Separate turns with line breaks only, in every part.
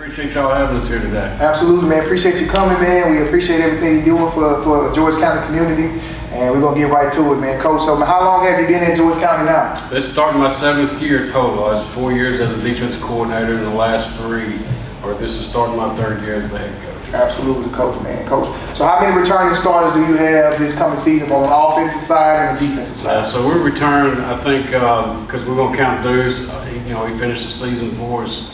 Appreciate y'all having us here today.
Absolutely, man. Appreciate you coming, man. We appreciate everything you're doing for the George County community, and we're going to get right to it, man. Coach, so how long have you been in George County now?
This is starting my 7th year total. I was 4 years as a defense coordinator, and the last 3, or this is starting my 3rd year as the head coach.
Absolutely, coach, man. Coach, so how many returning starters do you have this coming season on the offensive side and the defensive side?
So we returned, I think, because we're going to count Deuce. He finished the season for us.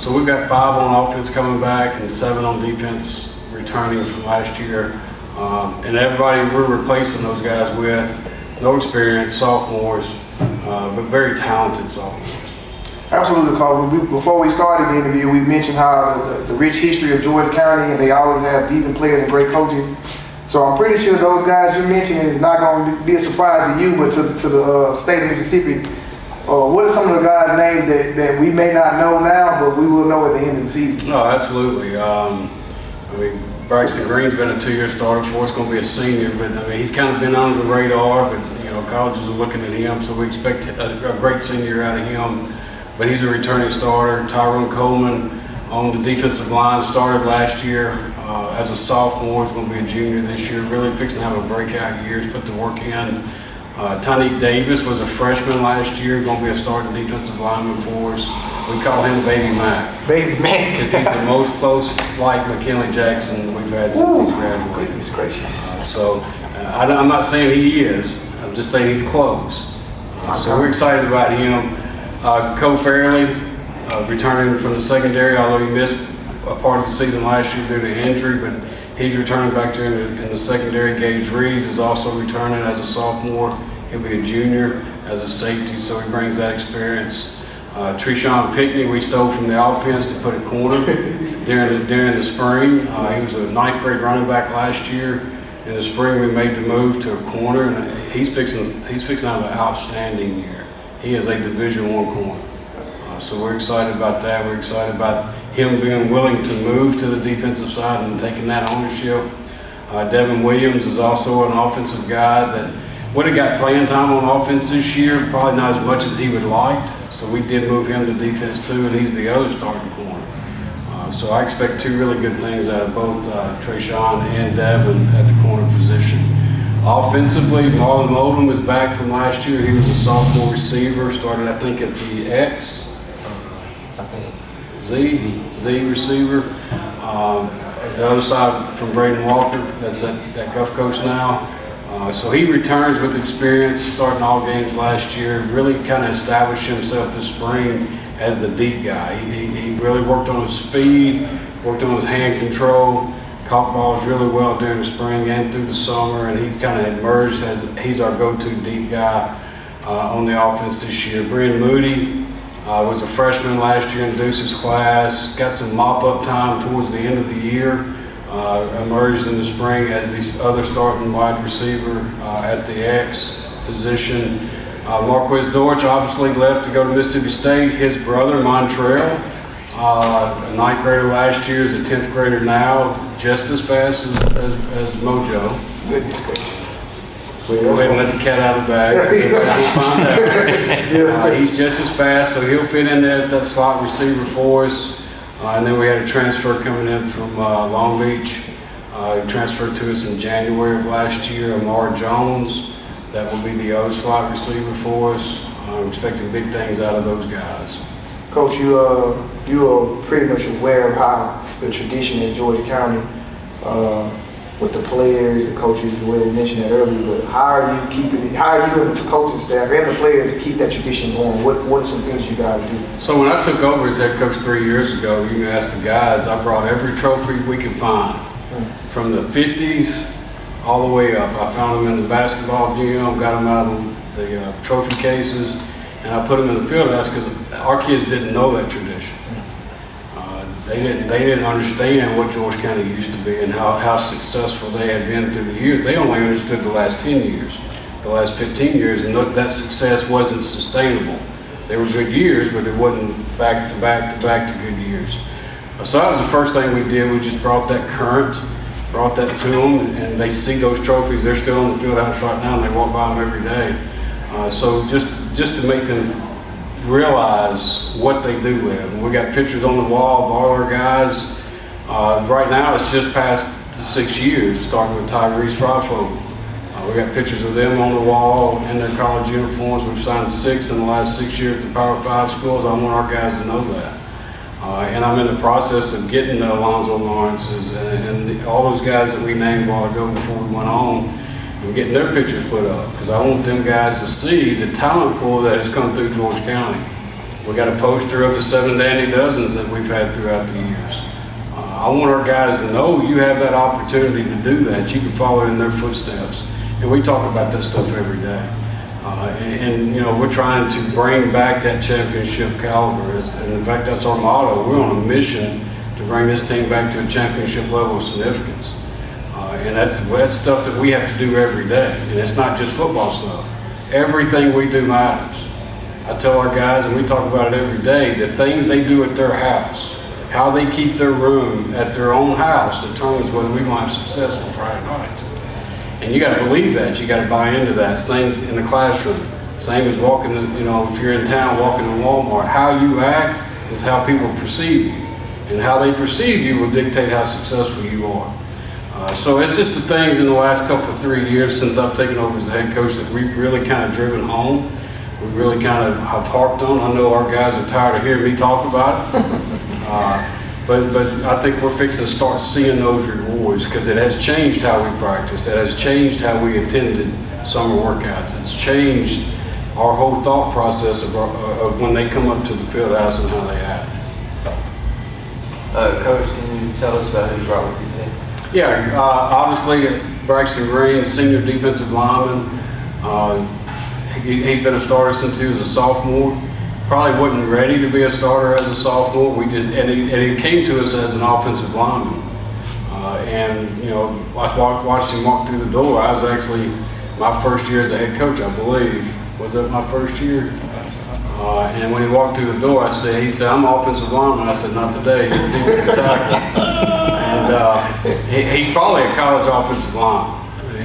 So we've got 5 on offense coming back and 7 on defense returning from last year. And everybody we're replacing those guys with no experience, sophomores, but very talented sophomores.
Absolutely, Coach. Before we started the interview, we mentioned how the rich history of George County, and they always have deep players and great coaches. So I'm pretty sure those guys you mentioned is not going to be a surprise to you, but to the state of Mississippi. What are some of the guys' names that we may not know now, but we will know at the end of the season?
No, absolutely. Braxton Greene's been a 2-year starter for us, going to be a senior, but he's kind of been under the radar, but colleges are looking at him, so we expect a great senior out of him. But he's a returning starter. Tyrone Coleman on the defensive line started last year as a sophomore. He's going to be a junior this year. Really fixing to have a breakout year. He's put the work in. Tyneek Davis was a freshman last year. Going to be a starting defensive lineman for us. We call him Baby Mac.
Baby Mac.
Because he's the most close like McKinley Jackson we've had since he's graduated.
Goodness gracious.
I'm not saying he is. I'm just saying he's close. So we're excited about him. Cole Fairley, returning from the secondary, although he missed a part of the season last year due to injury, but he's returning back there in the secondary. Gage Reeves is also returning as a sophomore. He'll be a junior as a safety, so he brings that experience. Shawn Pitney, we stole from the offense to put a corner during the spring. He was a 9th grade running back last year. In the spring, we made the move to a corner, and he's fixing to have an outstanding year. He is a Division I corner. So we're excited about that. We're excited about him being willing to move to the defensive side and taking that ownership. Devin Williams is also an offensive guy that would have got playing time on offense this year, probably not as much as he would like. So we did move him to defense too, and he's the other starting corner. So I expect 2 really good things out of both Shawn and Devin at the corner position. Offensively, Marlon Moody is back from last year. He was a sophomore receiver, started I think at the X, Z receiver. The other side from Braden Walker, that's at Gulf Coast now. So he returns with experience, starting all games last year, really kind of established himself this spring as the deep guy. He really worked on his speed, worked on his hand control, caught balls really well during the spring and through the summer, and he's kind of emerged as he's our go-to deep guy on the offense this year. Moody was a freshman last year in Deuce's class, got some mop-up time towards the end of the year, emerged in the spring as the other starting wide receiver at the X position. Marquez Dortch obviously left to go to Mississippi State. His brother, Montrell, a 9th grader last year, is a 10th grader now, just as fast as Mojo.
Goodness gracious.
Go ahead and let the cat out of the bag. We'll find out. He's just as fast, so he'll fit in that slot receiver for us. And then we had a transfer coming in from Long Beach. He transferred to us in January of last year, Amar Jones. That will be the other slot receiver for us. I'm expecting big things out of those guys.
Coach, you are pretty much aware of how the tradition in George County with the players, the coaches, the way we mentioned that earlier, but how are you and the coaching staff and the players to keep that tradition going? What are some things you guys do?
So when I took over as head coach 3 years ago, you can ask the guys, I brought every trophy we could find. From the 50s all the way up. I found them in the basketball gym, got them out of the trophy cases, and I put them in the field house because our kids didn't know that tradition. They didn't understand what George County used to be and how successful they had been through the years. They only understood the last 10 years, the last 15 years, and that success wasn't sustainable. They were good years, but it wasn't back to back to good years. So that was the first thing we did. We just brought that to them, and they see those trophies. They're still in the field house right now, and they walk by them every day. So just to make them realize what they do live. And we got pictures on the wall of all our guys. Right now, it's just past the 6 years, starting with Tyrese Frifo. We got pictures of them on the wall in their college uniforms. We've signed 6 in the last 6 years to Power 5 schools. I want our guys to know that. And I'm in the process of getting the Alonzo Lawrences and all those guys that we named a while ago before we went on, and getting their pictures put up, because I want them guys to see the talent pool that has come through George County. We got a poster of the 7 Dandy Dozens that we've had throughout the years. I want our guys to know you have that opportunity to do that. You can follow in their footsteps. And we talk about that stuff every day. And you know, we're trying to bring back that championship caliber. And in fact, that's our motto. We're on a mission to bring this team back to a championship level of significance. And that's stuff that we have to do every day. And it's not just football stuff. Everything we do matters. I tell our guys, and we talk about it every day, the things they do at their house, how they keep their room at their own house determines whether we're going to have success on Friday nights. And you got to believe that. You got to buy into that. Same in the classroom. Same as walking, you know, if you're in town walking to Walmart. How you act is how people perceive you. And how they perceive you will dictate how successful you are. So it's just the things in the last couple of 3 years since I've taken over as the head coach that we've really kind of driven home. We really kind of have harped on. I know our guys are tired of hearing me talk about it. But I think we're fixing to start seeing those rewards, because it has changed how we practice. It has changed how we attended summer workouts. It's changed our whole thought process of when they come up to the field house and how they act.
Coach, can you tell us about who's brought with you today?
Yeah, obviously Braxton Greene, senior defensive lineman. He's been a starter since he was a sophomore. Probably wasn't ready to be a starter as a sophomore. And he came to us as an offensive lineman. And you know, I watched him walk through the door. I was actually my first year as a head coach, I believe. Was that my first year? And when he walked through the door, he said, "I'm an offensive lineman." I said, "Not today, you're a defensive tackle." And he's probably a college offensive lineman.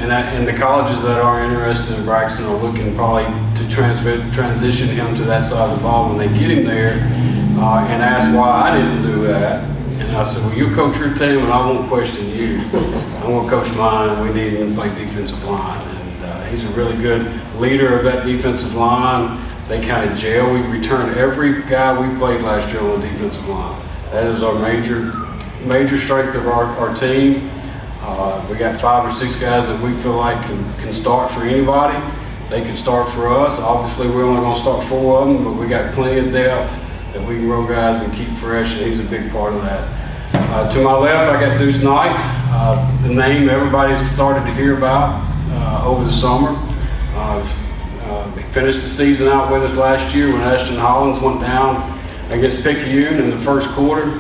And the colleges that are interested in Braxton are looking probably to transition him to that side of the ball when they get him there, and ask why I didn't do that. And I said, "Well, you coach your team and I won't question you. I'm going to coach mine, and we need him to play defensive line." And he's a really good leader of that defensive line. They kind of gel. We returned every guy we played last year on the defensive line. That is our major strength of our team. We got 5 or 6 guys that we feel like can start for anybody. They can start for us. Obviously, we're only going to start 4 of them, but we got plenty of depth that we can roll guys and keep fresh, and he's a big part of that. To my left, I got Deuce Knight, the name everybody's started to hear about over the summer. He finished the season out with us last year when Ashton Hollins went down against Picayune in the first quarter.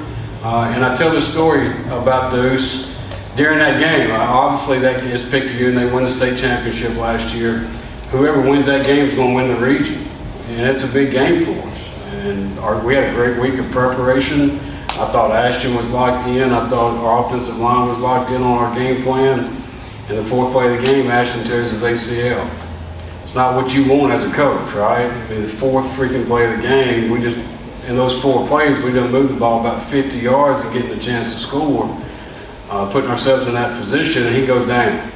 And I tell this story about Deuce. During that game, obviously that is Picayune. They won the state championship last year. Whoever wins that game is going to win the region. And it's a big game for us. And we had a great week of preparation. I thought Ashton was locked in. I thought our offensive line was locked in on our game plan. In the 4th play of the game, Ashton tears his ACL. It's not what you want as a coach, right? I mean, the 4th freaking play of the game, in those 4 plays, we done moved the ball about 50 yards and getting a chance to score. Putting ourselves in that position, and he goes down.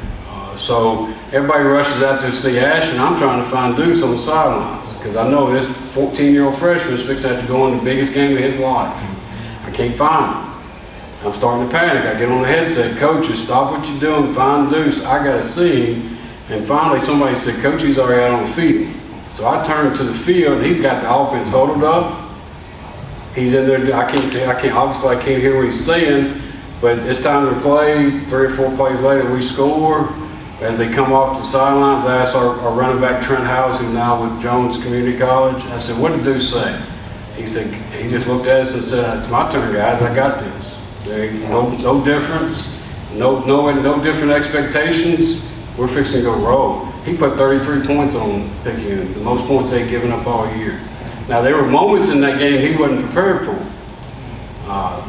So everybody rushes out to see Ash, and I'm trying to find Deuce on the sidelines, because I know this 14-year-old freshman is fixing to have to go in the biggest game of his life. I can't find him. I'm starting to panic. I get on the headset, "Coaches, stop what you're doing, find Deuce. I got to see him." And finally somebody said, "Coach, he's already out on the field." So I turned to the field, and he's got the offense huddled up. He's in there. Obviously I can't hear what he's saying. But it's time to play. 3 or 4 plays later, we score. As they come off the sidelines, I asked our running back, Trent Howes, who's now with Jones Community College, I said, "What did Deuce say?" He said, he just looked at us and said, "It's my turn, guys. I got this." No difference, no different expectations. We're fixing to go roll. He put 33 points on Picayune, the most points they'd given up all year. Now, there were moments in that game he wasn't prepared for,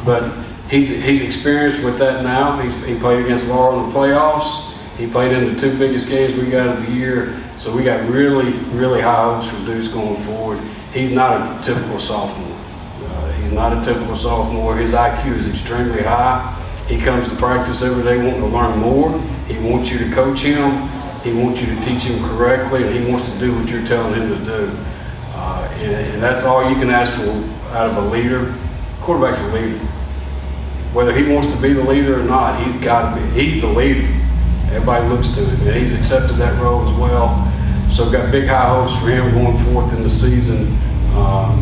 but he's experienced with that now. He played against Laurel in the playoffs. He played in the 2 biggest games we got of the year. So we got really, really high hopes for Deuce going forward. he's not a typical sophomore. He's not a typical sophomore. His IQ is extremely high. He comes to practice every day wanting to learn more. He wants you to coach him. He wants you to teach him correctly, and he wants to do what you're telling him to do. And that's all you can ask for out of a leader. Quarterback's a leader. Whether he wants to be the leader or not, he's got to be. He's the leader. Everybody looks to him, and he's accepted that role as well. So we've got big high hopes for him going forth in the season.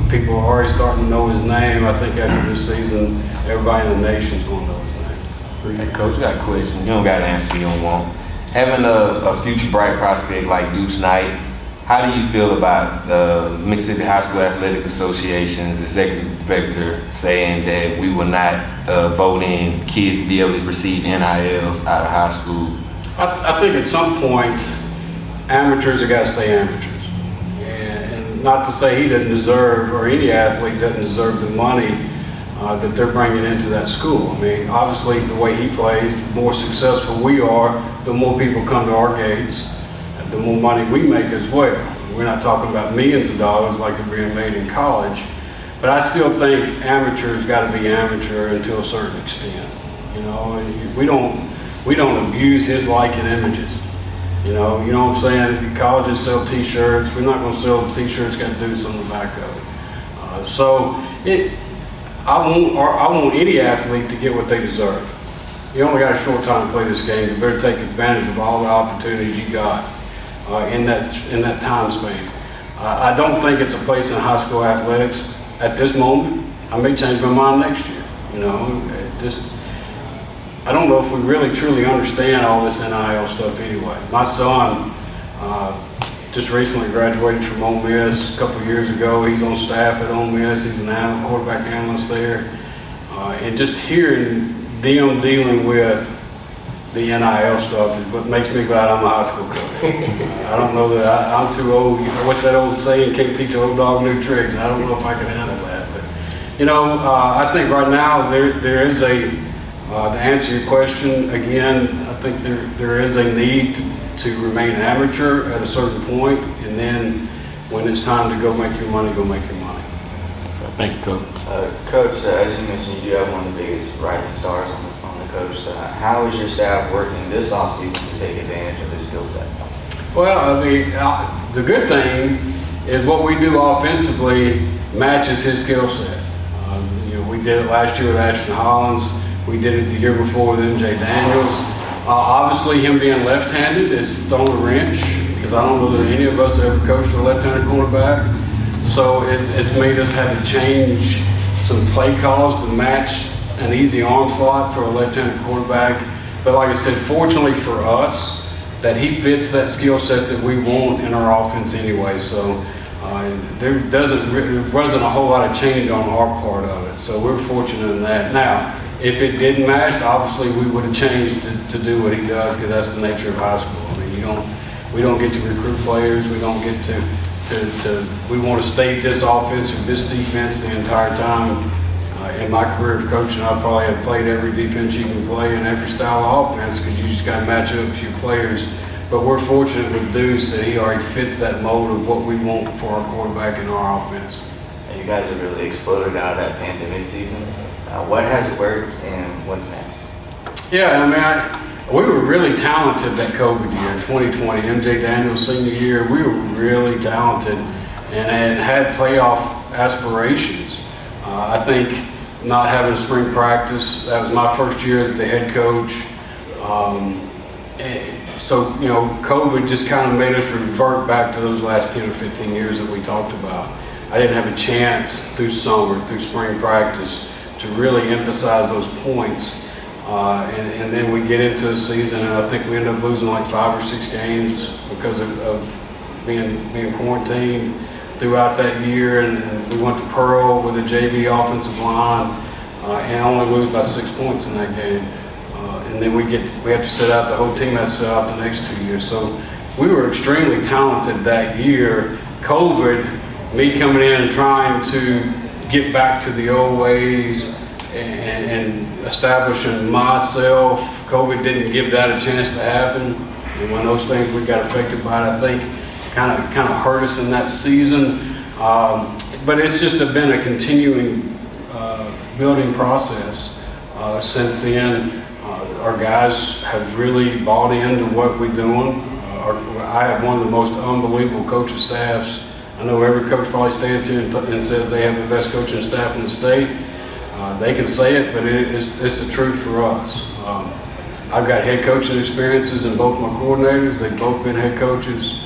People are already starting to know his name. I think after this season, everybody in the nation's going to know his name.
Hey, Coach, I got a question. You don't got to answer, you don't want. Having a future bright prospect like Deuce Knight, how do you feel about the Mississippi High School Athletic Association's executive director saying that we will not vote in kids to be able to receive NILs out of high school?
I think at some point, amateurs have got to stay amateurs. And not to say he doesn't deserve, or any athlete doesn't deserve the money that they're bringing into that school. I mean, obviously the way he plays, the more successful we are, the more people come to our gates, the more money we make as well. We're not talking about millions of dollars like are being made in college, but I still think amateurs got to be amateur until a certain extent. You know, we don't abuse his like and images. You know what I'm saying? Colleges sell T-shirts. We're not going to sell T-shirts got Deuce on the back of it. I want any athlete to get what they deserve. You only got a short time to play this game. You better take advantage of all the opportunities you got in that time span. I don't think it's a place in high school athletics at this moment. I may change my mind next year. You know, I don't know if we really truly understand all this NIL stuff anyway. My son just recently graduated from Ole Miss a couple of years ago. He's on staff at Ole Miss. He's an quarterback analyst there. And just hearing them dealing with the NIL stuff is what makes me glad I'm a high school coach. I don't know that I'm too old. You know, what's that old saying? Can't teach an old dog new tricks. I don't know if I can handle that. But, you know, I think right now there is to answer your question, again, I think there is a need to remain amateur at a certain point, and then when it's time to go make your money, go make your money.
Thank you, Coach.
Coach, as you mentioned, you do have one of the biggest rising stars on the coach. How is your staff working this offseason to take advantage of his skill set?
Well, I mean, the good thing is what we do offensively matches his skill set. You know, we did it last year with Ashton Hollins. We did it the year before with MJ Daniels. Obviously, him being left-handed is thrown a wrench because I don't know that any of us ever coached a left-handed quarterback. So it's made us have to change some play calls to match an easy arm slot for a left-handed quarterback. But like I said, fortunately for us, that he fits that skill set that we want in our offense anyway. So there wasn't a whole lot of change on our part of it. So we're fortunate in that. Now, if it didn't match, obviously we would have changed to do what he does because that's the nature of high school. I mean, we don't get to recruit players. We don't get to we want to state this offense or this defense the entire time. In my career of coaching, I probably have played every defense you can play and every style of offense because you just got to match up to your players. But we're fortunate with Deuce that he already fits that mold of what we want for our quarterback in our offense.
You guys have really exploded out of that pandemic season. What has worked and what's next?
Yeah, I mean, we were really talented that COVID year, 2020, MJ Daniels senior year. We were really talented and had playoff aspirations. I think not having a spring practice, that was my first year as the head coach. So, you know, COVID just kind of made us revert back to those last 10 or 15 years that we talked about. I didn't have a chance through summer, through spring practice, to really emphasize those points. And then we get into the season, and I think we end up losing like 5 or 6 games because of being quarantined throughout that year. And we went to Pearl with a JV offensive line and only lose by 6 points in that game. And then we have to sit out, the whole team has to sit out the next 2 years. So we were extremely talented that year. COVID, me coming in and trying to get back to the old ways and establishing myself, COVID didn't give that a chance to happen. And when those things we got affected by it, I think kind of hurt us in that season. But it's just been a continuing building process since then. Our guys have really bought into what we're doing. I have one of the most unbelievable coaching staffs. I know every coach probably stands here and says they have the best coaching staff in the state. They can say it, but it's the truth for us. I've got head coaching experiences in both my coordinators. They've both been head coaches.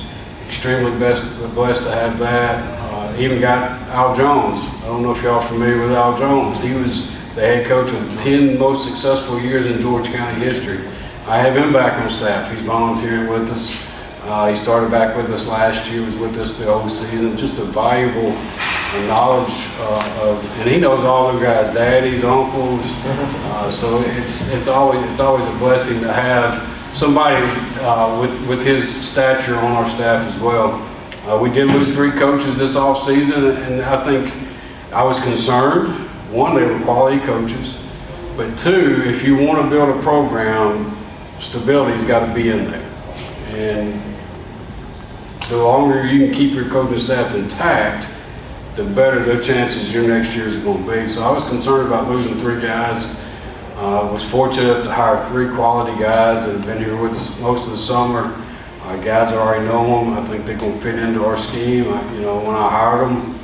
Extremely blessed to have that. Even got Al Jones. I don't know if y'all are familiar with Al Jones. He was the head coach of the 10 most successful years in George County history. I have him back on staff. He's volunteering with us. He started back with us last year, was with us the whole season. Just a valuable knowledge and he knows all the guys, daddies, uncles. So it's always a blessing to have somebody with his stature on our staff as well. We did lose 3 coaches this off season, and I think I was concerned. One, they were quality coaches, but 2, if you want to build a program, stability's got to be in there. And the longer you can keep your coaching staff intact, the better the chances your next year is going to be. So I was concerned about losing 3 guys. Was fortunate to hire 3 quality guys that have been here with us most of the summer. Guys, I already know them. I think they're going to fit into our scheme. When I hired them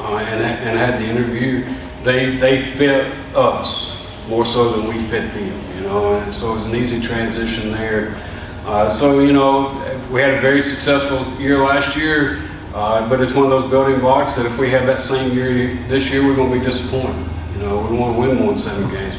and had the interview, they fit us more so than we fit them. And so it was an easy transition there. We had a very successful year last year, but it's one of those building blocks that if we have that same year this year, we're going to be disappointed. We want to win more than 7 games.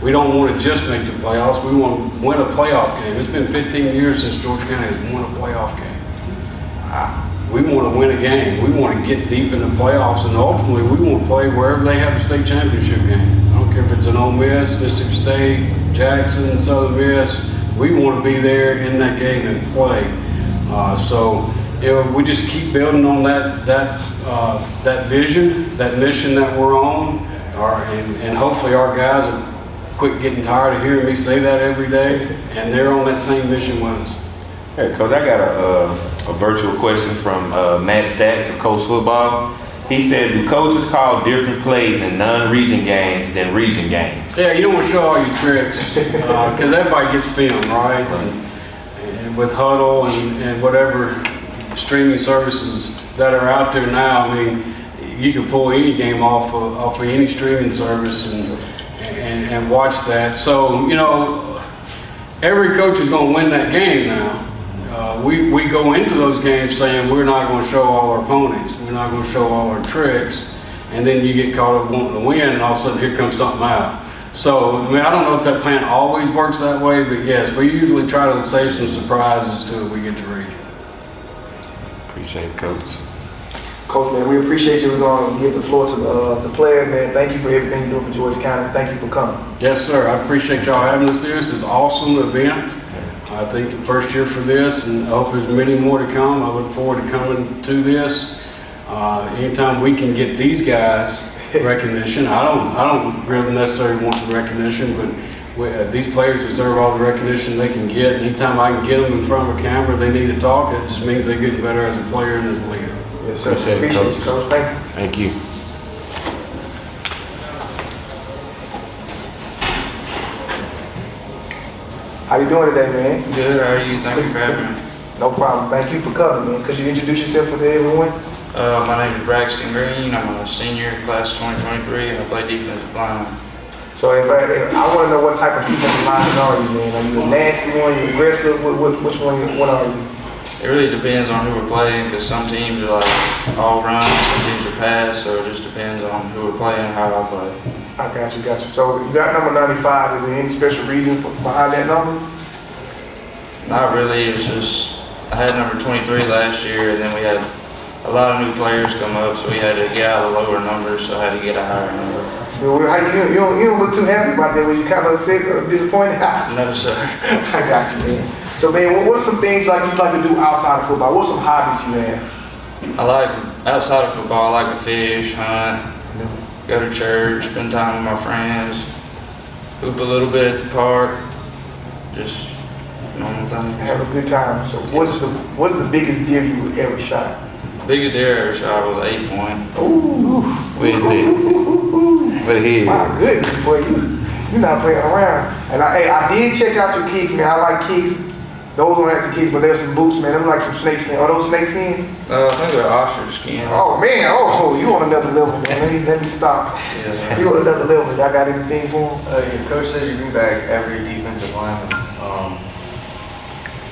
We don't want to just make the playoffs. We want to win a playoff game. It's been 15 years since George County has won a playoff game. We want to win a game. We want to get deep in the playoffs, and ultimately we want to play wherever they have a state championship game. I don't care if it's an Ole Miss, Mississippi State, Jackson, Southern Miss. We want to be there in that game and play. We just keep building on that vision, that mission that we're on, and hopefully our guys will quit getting tired of hearing me say that every day, and they're on that same mission with us.
Hey, Coach, I got a virtual question from Matt Stacks of Coach Football. He said, do coaches call different plays in non-region games than region games?
Yeah, you don't want to show all your tricks because everybody gets film, right? And with Huddle and whatever streaming services that are out there now, I mean, you can pull any game off of any streaming service and watch that. So, every coach is going to win that game now. We go into those games saying we're not going to show all our ponies, we're not going to show all our tricks, and then you get caught up wanting to win, and all of a sudden here comes something out. So, I don't know if that plan always works that way, but yes, we usually try to save some surprises till we get to region.
Appreciate it, Coach.
Coach, man, we appreciate you. We're going to give the floor to the players, man. Thank you for everything you're doing for George County. Thank you for coming.
Yes, sir. I appreciate y'all having us here. This is an awesome event. I think the first year for this, and I hope there's many more to come. I look forward to coming to this. Anytime we can get these guys recognition, I don't really necessarily want the recognition, but these players deserve all the recognition they can get. Anytime I can get them in front of a camera, they need to talk. It just means they're getting better as a player and as a leader.
Yes, sir.
Appreciate it, Coach.
You, Coach. Thank you.
Thank you.
How you doing today, man?
Good, how are you? Thank you for having me.
No problem. Thank you for coming, man. Could you introduce yourself for everyone?
My name is Braxton Greene. I'm a senior, class 2023, and I play defensive line.
So if I want to know what type of defensive lineman are you, man? Are you a nasty one? You aggressive? Which one? What are you?
It really depends on who we're playing, because some teams are like all run, some teams are pass, so it just depends on who we're playing and how I play.
I got you. So you got number 95. Is there any special reason behind that number?
Not really. It's just I had number 23 last year, and then we had a lot of new players come up, so we had to get out of the lower numbers, so I had to get a higher number.
Well, you don't look too happy about that. Was you kind of upset or disappointed?
No, sir.
I got you, man. So, man, what are some things like you'd like to do outside of football? What's some hobbies you have?
I like, outside of football, I like to fish, hunt, go to church, spend time with my friends, hoop a little bit at the park, just normal things.
Have a good time. So what is the biggest deer you ever shot?
Biggest air I ever shot was 8-point.
Ooh.
Where is it? Where the head?
My goodness, boy, you're not playing around. And I did check out your kicks, man. I like kicks. Those weren't actually kicks, but there's some boots, man. Them like some snake skin. Are those snake skin?
I think they're ostrich skin.
Oh man, oh, you on another level, man. Let me stop.
Yeah.
You on another level. Y'all got anything for him?
Your coach said you bring back every defensive lineman.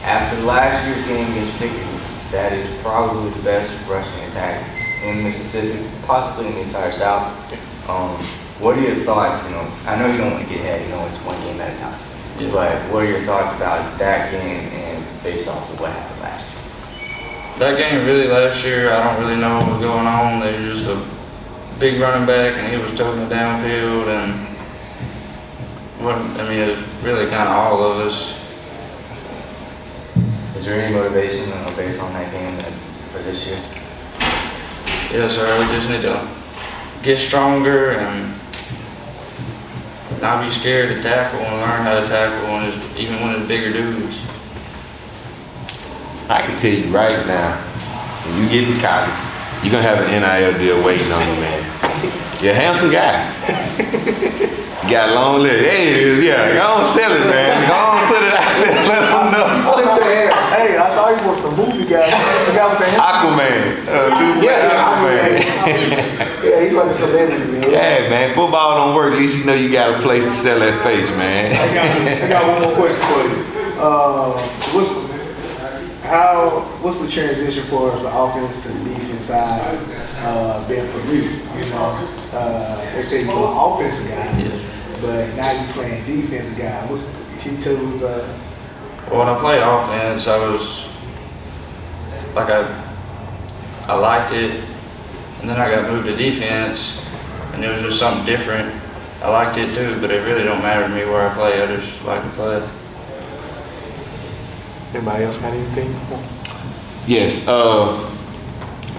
After last year's game against Pickett, that is probably the best rushing attack in Mississippi, possibly in the entire South. What are your thoughts? I know you don't want to get ahead. It's one game at a time.
Yeah.
But what are your thoughts about that game and based off of what happened last year?
That game really last year, I don't really know what was going on. They were just a big running back, and he was toting it downfield, and it was really kind of all of us.
Is there any motivation based on that game for this year?
Yes, sir. We just need to get stronger and not be scared to tackle and learn how to tackle, even when it's bigger dudes.
I can tell you right now, when you get to college, you're going to have an NIL deal waiting on you, man. You're a handsome guy. You got a long leg. Hey, it is, yeah. Go on, sell it, man. Go on, put it out there. Let them know.
Hey, I thought he was the movie guy. The guy with the hair.
Aquaman.
Aquaman. Yeah, he's like a celebrity, man.
Yeah, man. Football don't work. At least you know you got a place to sell that face, man.
I got one more question for you. What's the transition for the offense to the defense side been for you? They say you're an offensive guy, but now you're playing defensive guy. Can you tell me
When I played offense, I was like I liked it, and then I got moved to defense, and it was just something different. I liked it too, but it really don't matter to me where I play. I just like to play.
Anybody else got anything?
Yes.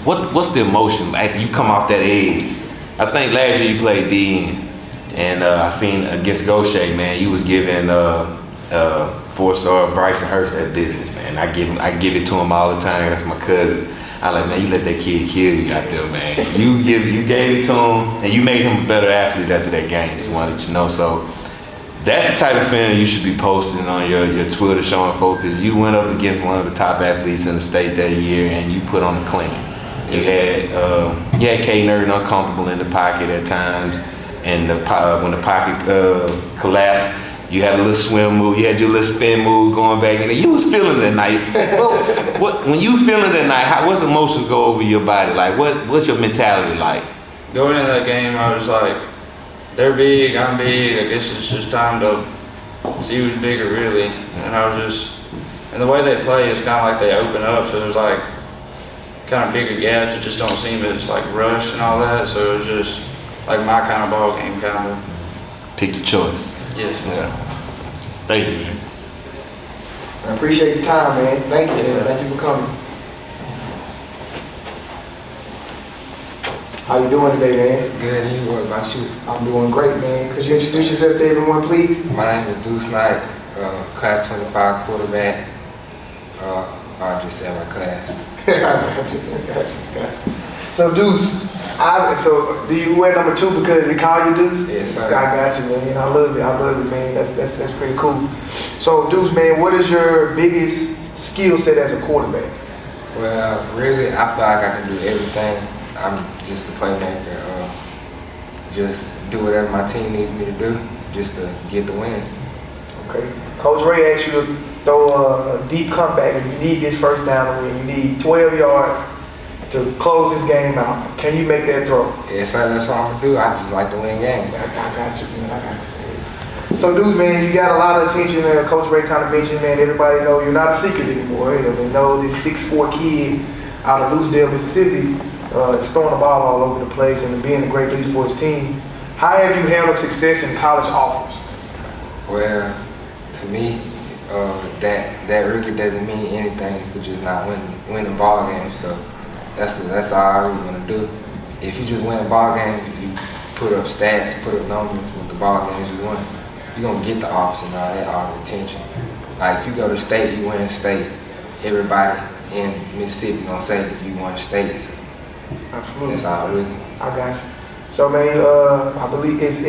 What's the emotion after you come off that edge? I think last year you played D, and I seen against Gaucher, man, you was giving 4-star Bryson Hurst that business, man. I give it to him all the time. That's my cousin. I like, man, you let that kid kill you out there, man. You gave it to him, and you made him a better athlete after that game. Just wanted to let you know. So that's the type of film you should be posting on your Twitter, showing folks, because you went up against one of the top athletes in the state that year, and you put on the clean. You had Kaden Irvin uncomfortable in the pocket at times, and when the pocket collapsed, you had a little swim move, you had your little spin move going back, and you was feeling that night. When you feeling that night, what's emotions go over your body? Like, what's your mentality like?
Going into that game, I was like, they're big, I'm big. I guess it's just time to see who's bigger, really. And and the way they play is kind of like they open up, so there's like kind of bigger gaps. It just don't seem as like rush and all that. So it's just like my kind of ball game, kind of.
Pick your choice.
Yes.
Yeah. Thank you, man.
I appreciate your time, man. Thank you, man. Thank you for coming. How you doing today, man?
Good, and you? What about you?
I'm doing great, man. Could you introduce yourself to everyone, please?
My name is Deuce Knight, class 25 quarterback. I'll just say my class.
Gotcha. So, Deuce, so do you wear number 2 because they call you Deuce?
Yes, sir.
I got you, man. I love it, man. That's pretty cool. So, Deuce, man, what is your biggest skill set as a quarterback?
Well, really, I feel like I can do everything. I'm just a playmaker. Just do whatever my team needs me to do, just to get the win.
Okay. Coach Ray asked you to throw a deep comeback if you need this first down to win. You need 12 yards to close this game out. Can you make that throw?
Yes, sir, that's what I'm gonna do. I just like to win games.
I got you, man. So, Deuce, man, you got a lot of attention. Coach Ray kind of mentioned, man, everybody know you're not a secret anymore. They know this 6'4" kid out of Lucedale, Mississippi, is throwing the ball all over the place and being a great leader for his team. How have you handled success in college offers?
Well, to me, that really doesn't mean anything for just not winning ball games. So that's all I really want to do. If you just win ball games, you put up stats, put up numbers with the ball games you win, you're gonna get the offers and all the attention. Like if you go to state, you win state. Everybody in Mississippi gonna say that you won state. So
Absolutely.
that's all really.
I got you. So, man, I believe it's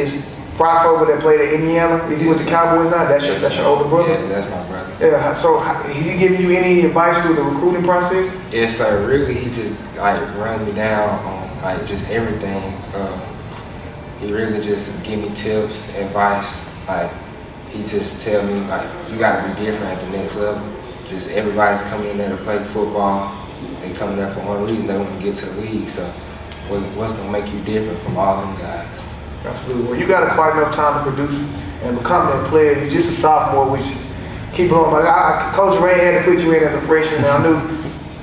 Fryfogle that played at Indiana. Is he with the Cowboys now? That's your older brother?
Yeah, that's my brother.
Yeah, so is he giving you any advice through the recruiting process?
Yes, sir. Really, he just like run me down on like just everything. He really just give me tips, advice. Like he just tell me like you gotta be different at the next level. Just everybody's coming in there to play football. They come there for one reason. They want to get to the league. So what's gonna make you different from all them guys?
Absolutely. Well, you got quite enough time to produce and become that player. You're just a sophomore, which keep on. Like Coach Ray had to put you in as a freshman. Now I knew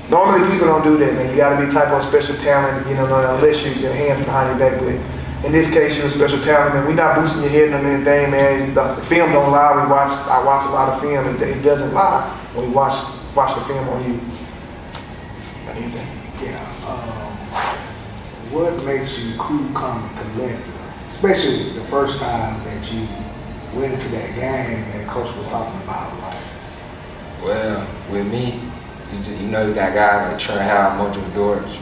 normally people don't do that, man. You got to be type of special talent, unless your hands behind your back. But in this case, you're a special talent, man. We're not boosting your head on anything, man. The film don't lie. I watch a lot of film. It doesn't lie when we watch the film on you. Anything?
Yeah. What makes you cool, calm, and collected? Especially the first time that you went into that game that Coach was talking about, like.
Well, with me, you got guys like Trey Marquez Dortch,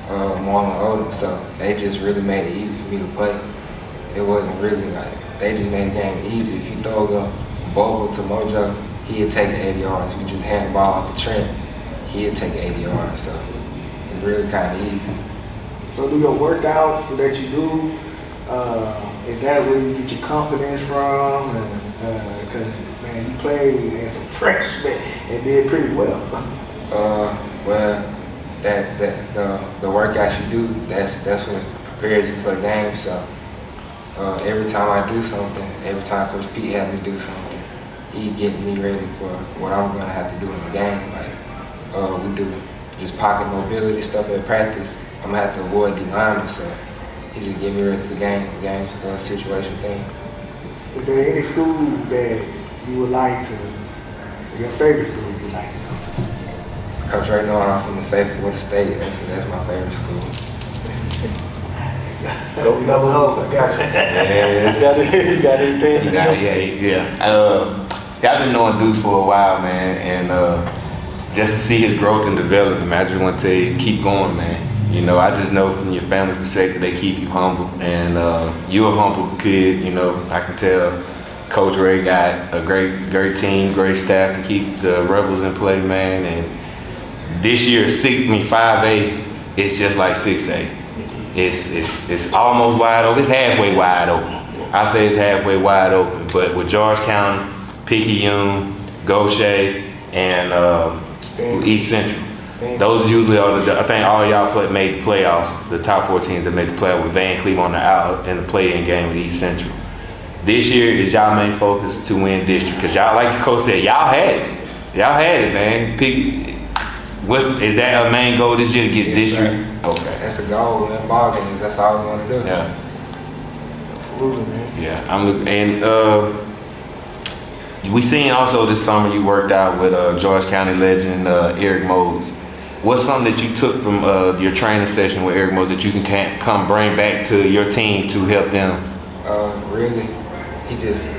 Marlon Odom, so they just really made it easy for me to play. It wasn't really like, they just made the game easy. If you throw a bubble to Mojo, he'd take the 80 yards. If you just hand the ball off the Trent, he'd take the 80 yards. So it's really kind of easy.
So do your workouts so that you do, is that where you get your confidence from? Because, man, you played as a freshman and did pretty well.
Well, the workouts you do, that's what prepares you for the game. So every time I do something, every time Coach Pete had me do something, he getting me ready for what I'm gonna have to do in the game. Like we do just pocket mobility stuff at practice. I'm gonna have to avoid the linemen, so he just get me ready for game situation thing.
Is there any school that you would like to, your favorite school you'd like to go to?
Coach, right now I'm from the safe Florida State. That's my favorite school.
Go level up. I got you.
Yeah,
You got anything?
yeah. I've been knowing Deuce for a while, man, and just to see his growth and development, man, I just want to tell you, keep going, man. I just know from your family perspective, they keep you humble, and you're a humble kid. I can tell Coach Ray got a great team, great staff to keep the Rebels in play, man. And this year, 5A, it's just like 6A. It's almost wide open. It's halfway wide open. I say it's halfway wide open, but with George County, Picayune, Gaucher, and East Central. Those usually are I think all y'all made the playoffs, the top 4 teams that made the playoffs with Van Cleve on the out in the play-in game with East Central. This year is y'all main focus to win district, because y'all, like the coach said, y'all had it. Y'all had it, man. Is that a main goal this year to get district?
Sir.
Okay.
That's a goal, win ball games. That's all we want to do.
Yeah.
Absolutely, man.
Yeah. I'm looking, and we seen also this summer you worked out with George County legend Eric Mose. What's something that you took from your training session with Eric Mose that you can come bring back to your team to help them?
Really, he just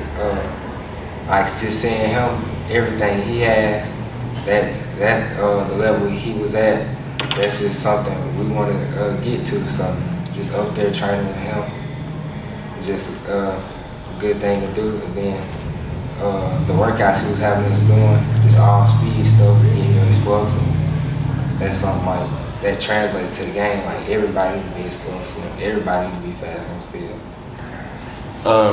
likes just seeing him, everything he has. That's the level he was at. That's just something we want to get to. So just up there training with him, it's just a good thing to do. And then the workouts he was having us doing, just all speed stuff, explosive. That's something like that translates to the game. Like everybody needs to be explosive. Everybody needs to be fast on the field.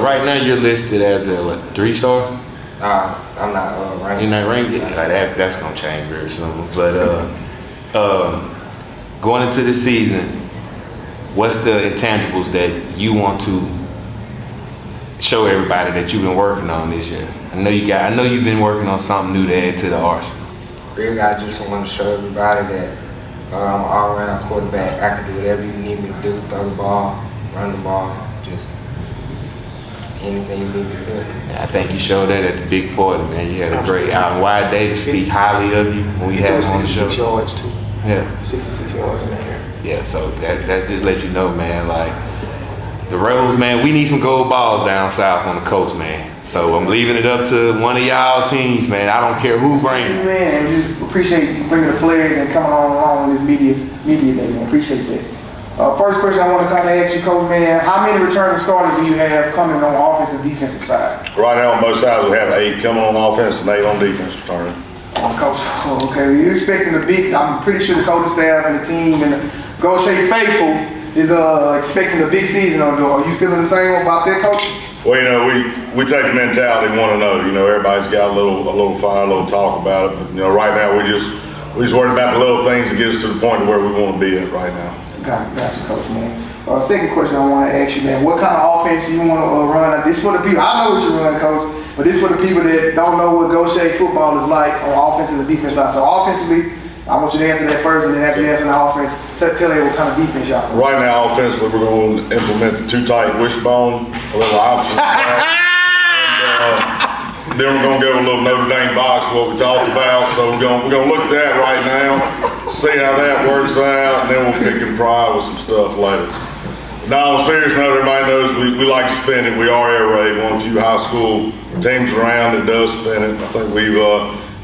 Right now you're listed as a 3-star?
I'm not ranked.
You're not ranked yet? That's gonna change very soon. But going into the season, what's the intangibles that you want to show everybody that you've been working on this year? I know you've been working on something new to add to the arsenal.
Really, I just want to show everybody that I'm an all-around quarterback. I can do whatever you need me to do, throw the ball, run the ball, just anything you need me to do.
I think you showed that at the Big 40, man. You had a great out and wide day to speak highly of you when we had him on the show.
66 yards, too.
Yeah.
66 yards in the air.
Yeah, so that just let you know, man, like, the Rebels, man, we need some gold balls down south on the coast, man. So I'm leaving it up to one of y'all teams, man. I don't care who bring it.
Man, we just appreciate you bringing the players and coming on along with this media day, man. Appreciate that. First question I want to kind of ask you, Coach, man, how many returning starters do you have coming on offense and defensive side?
Right now on both sides we have 8 coming on offense and 8 on defense returning.
Coach, okay, you're expecting the big, I'm pretty sure the coaching staff and the team and the Goshen faithful is expecting a big season on the door. Are you feeling the same about that, Coach?
Well, you know, we take the mentality and want to know. You know, everybody's got a little fire, a little talk about it. But, you know, right now we're just worried about the little things that get us to the point where we want to be at right now.
Gotcha, Coach, man. Second question I want to ask you, man, what kind of offense you want to run? This for the people, I know what you run, Coach, but this for the people that don't know what Goshen football is like on offense and the defense side. So offensively, I want you to answer that first, and then after you answer the offense, tell me what kind of defense y'all run.
Right now, offensively, we're going to implement the 2 tight wishbone, a little option. Then we're going to go a little Notre Dame box, what we talked about. So we're going to look at that right now, see how that works out, and then we'll pick and pry with some stuff later. Now, on a serious note, everybody knows we like to spin it. We are air raid, one of the few high school teams around that does spin it. I think we've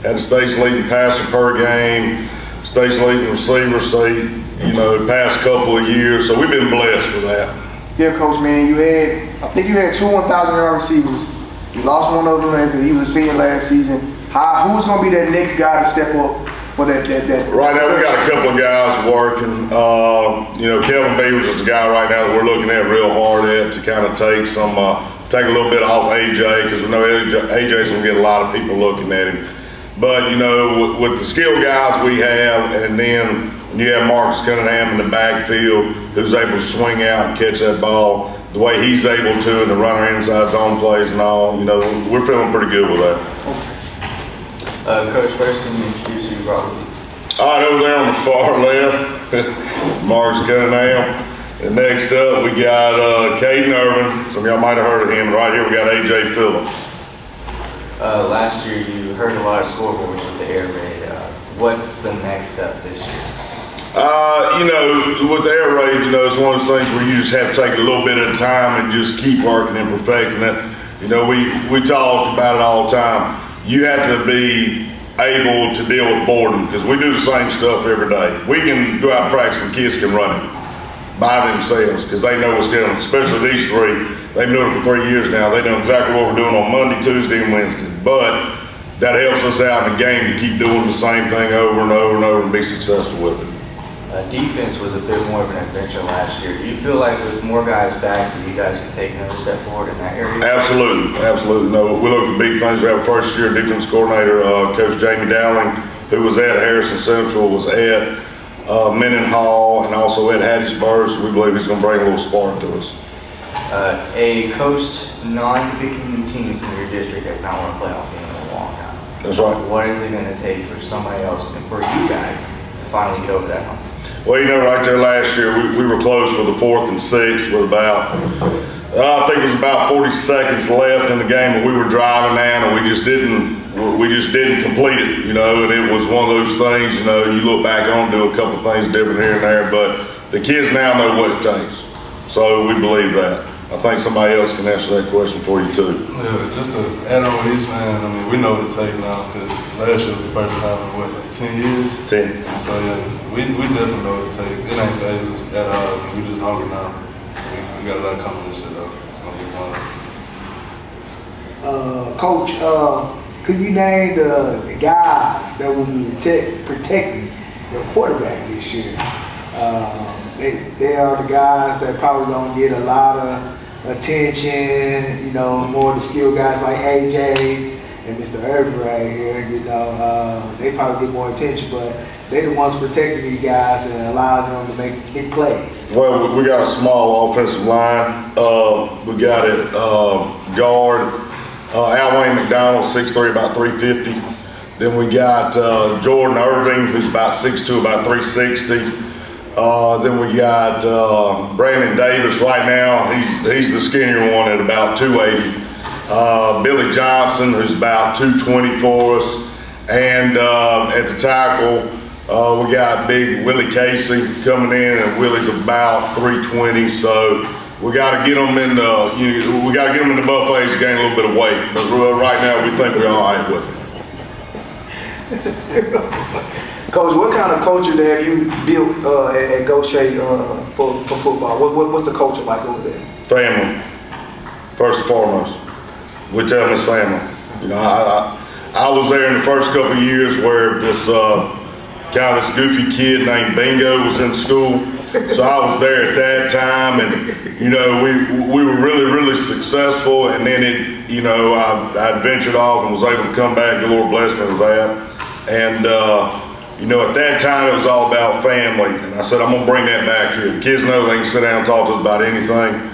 had a state leading passer per game, state leading receiver, the past couple of years. So we've been blessed with that.
Yeah, Coach, man, I think you had 2 1,000-yard receivers. You lost one of them as he was a senior last season. Who's going to be that next guy to step up for that?
Right now, we got a couple of guys working. Kevin Beavers is a guy right now that we're looking at real hard at to kind of take a little bit off AJ, because we know AJ's going to get a lot of people looking at him. But, with the skilled guys we have, and then when you have Marcus Cunningham in the backfield who's able to swing out and catch that ball the way he's able to, and the runner inside zone plays and all, we're feeling pretty good with that.
Coach, first can you introduce who you brought with you?
All right, over there on the far left, Marcus Cunningham. And next up, we got Kaden Irvin. Some of y'all might have heard of him. And right here, we got AJ Phillips.
Last year, you heard a lot of scoreboards with the air raid. What's the next step this year?
With the air raid, it's one of those things where you just have to take a little bit at a time and just keep working and perfecting it. We talk about it all the time. You have to be able to deal with boredom, because we do the same stuff every day. We can go out and practice and kids can run it by themselves because they know what's going on, especially these 3. They've been doing it for 3 years now. They know exactly what we're doing on Monday, Tuesday, and Wednesday. But that helps us out in the game to keep doing the same thing over and over and over and be successful with it.
Defense was a bit more of an adventure last year. Do you feel like with more guys back that you guys can take another step forward in that area?
Absolutely. No, we look for big things. We have a first-year defense coordinator, Coach Jamie Dowling, who was at Harrison Central, was at Mendenhall, and also at Hattiesburg. So we believe he's going to bring a little spark to us.
A coached non-picking team from your district has not won a playoff game in a long time.
That's right.
What is it going to take for somebody else and for you guys to finally get over that hump?
Well, right there last year, we were close with the 4th and 6th with about, I think it was about 40 seconds left in the game, and we were driving down, and we just didn't complete it, and it was one of those things, you look back on, do a couple things different here and there, but the kids now know what it takes. So we believe that. I think somebody else can answer that question for you too.
Yeah, just to add on what he's saying, we know what it takes now, because last year was the first time in 10 years?
10.
And so we definitely know what it takes. It ain't phased us at all. We just hungry now. We got a lot coming this year though. It's gonna be fun.
Coach, could you name the guys that will be protecting your quarterback this year? They are the guys that probably don't get a lot of attention, more the skilled guys like AJ and Mr. Irvin right here, they probably get more attention, but they're the ones protecting these guys and allowing them to make big plays.
Well, we got a small offensive line. We got it guard, Al Wayne McDonald, 6'3", about 350. Then we got Jordan Irving, who's about 6'2", about 360. Then we got Brandon Davis right now. He's the skinnier one at about 280. Billy Johnson, who's about 220 for us. And at the tackle, we got big Willie Casey coming in, and Willie's about 320. So we got to get them in the we got to get them in the buffets to gain a little bit of weight. But right now, we think we're all right with them.
Coach, what kind of culture have you built at Goshen for football? What's the culture like over there?
Family, first and foremost. We tell them it's family. You know, I was there in the first couple of years where this kind of this goofy kid named Bingo was in school. So I was there at that time, and you know, we were really successful. And then I ventured off and was able to come back. The Lord blessed me with that. And you know, at that time it was all about family. And I said, I'm gonna bring that back here. The kids know they can sit down and talk to us about anything.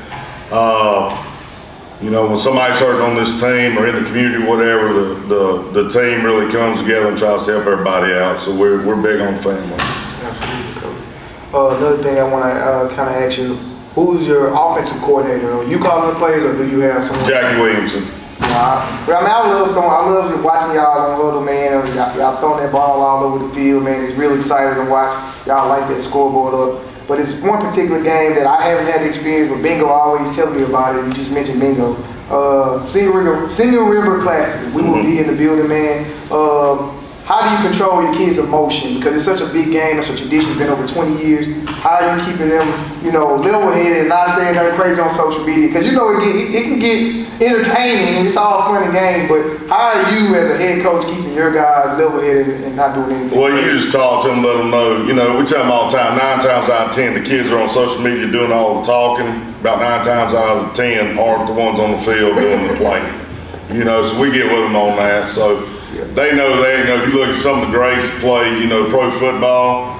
You know, when somebody's hurting on this team or in the community, whatever, the team really comes together and tries to help everybody out. So we're big on family.
Absolutely, Coach. Another thing I want to kind of ask you, who's your offensive coordinator? Are you calling the plays, or do you have someone?
Jackie Williamson.
I love watching y'all on Huddle, man. Y'all throwing that ball all over the field, man. It's really exciting to watch. Y'all like that scoreboard up. But it's one particular game that I haven't had the experience with. Bingo always tell me about it. You just mentioned Bingo. Senior River Classic. We will be in the building, man. How do you control your kids' emotion? Because it's such a big game, it's a tradition, it's been over 20 years. How are you keeping them, you know, level-headed and not saying nothing crazy on social media? Because you know it can get entertaining, it's all fun and games, but how are you as a head coach keeping your guys level-headed and not doing anything?
Well, you just talk to them, let them know. You know, we tell them all the time, 9 times out of 10, the kids are on social media doing all the talking. About 9 times out of 10 aren't the ones on the field doing the playing. You know, so we get with them on that. So they know if you look at some of the greats that play, you know, pro football,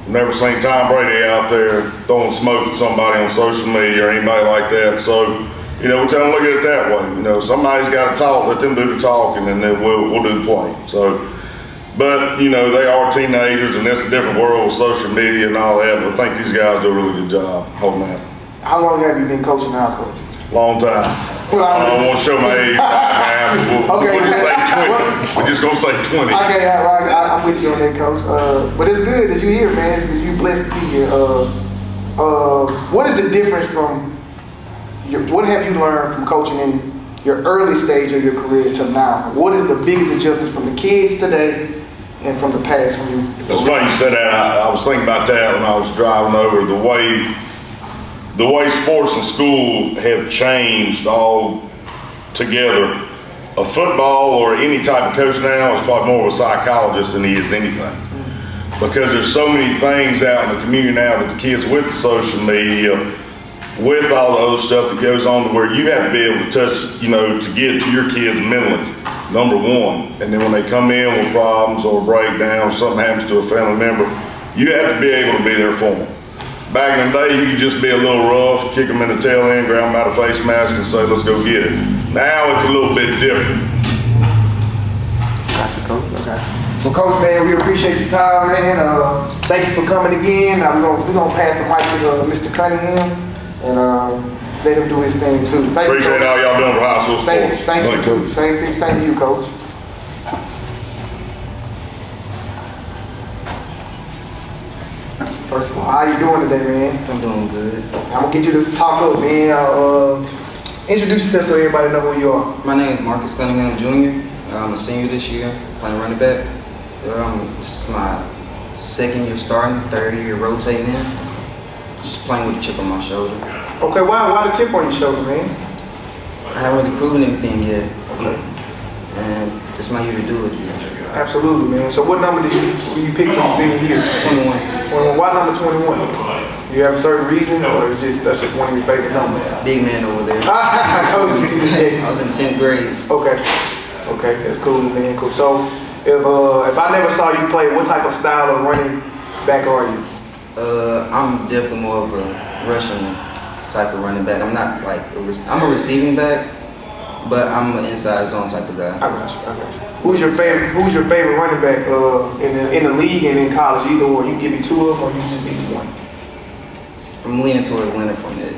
never seen Tom Brady out there throwing smoke at somebody on social media or anybody like that. So, you know, we tell them look at it that way. You know, somebody's got to talk, let them do the talking, and then we'll do the playing. So, but, you know, they are teenagers, and it's a different world with social media and all that, but I think these guys do a really good job holding that.
How long have you been coaching now, Coach?
Long time. I don't want to show my age right now. We'll just say 20. We're just going to say 20.
Okay, I'm with you on that, Coach. But it's good that you're here, man. It's good you're blessed to be here. What is the difference from, what have you learned from coaching in your early stage of your career to now? What is the biggest adjustment from the kids today and from the past?
It's funny you said that. I was thinking about that when I was driving over. The way sports in school have changed all together. A football or any type of coach now is probably more of a psychologist than he is anything. Because there's so many things out in the community now that the kids with the social media, with all the other stuff that goes on, to where you have to be able to touch, you know, to get to your kids mentally, number one. And then when they come in with problems or a breakdown or something happens to a family member, you have to be able to be there for them. Back in the day, you could just be a little rough, kick them in the tail end, grab them by the face mask and say, let's go get it. Now it's a little bit different.
Gotcha, Coach. Okay. Well, Coach, man, we appreciate your time, man. Thank you for coming again. We're gonna pass the mic to Mr. Cunningham and let him do his thing too.
Appreciate all y'all doing for high school sports.
Thank you. Same to you, Coach. First of all, how you doing today, man?
I'm doing good.
I'm gonna get you to talk up, man. Introduce yourself so everybody know who you are.
My name is Marquez Cunningham Jr. I'm a senior this year, playing running back. This is my second year starting, third year rotating in. Just playing with a chip on my shoulder.
Okay, why the chip on your shoulder, man?
I haven't really proven anything yet. And it's my year to do it.
Absolutely, man. So what number did you pick for your senior year?
21.
Why number 21? You have a certain reason, or that's just one of your favorite numbers?
Big man over there.
I
was in 10th grade.
Okay, that's cool, man. Cool. So if I never saw you play, what type of style of running back are you?
I'm definitely more of a rushing type of running back. I'm not like I'm a receiving back, but I'm an inside zone type of guy.
I got you. Who's your favorite running back in the league and in college? Either or. You can give me two of them, or you just need one.
I'm leaning towards Leonard Fournette.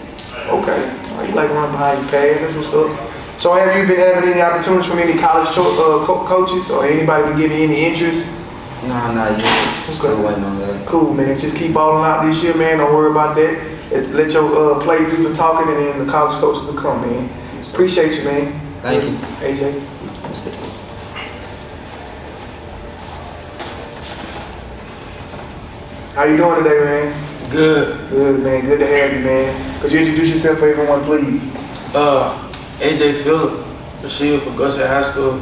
Okay. You like running behind your pass? That's what's up. So have you been having any opportunities from any college coaches or anybody been giving you any interest?
Nah, not yet. Still waiting on that.
Cool, man. Just keep balling out this year, man. Don't worry about that. let your play do the talking, and then the college coaches will come, man. Appreciate you, man.
Thank you.
AJ. How you doing today, man?
Good.
Good, man. Good to have you, man. Could you introduce yourself for everyone, please?
AJ Phillip, receiver for Gusset High School.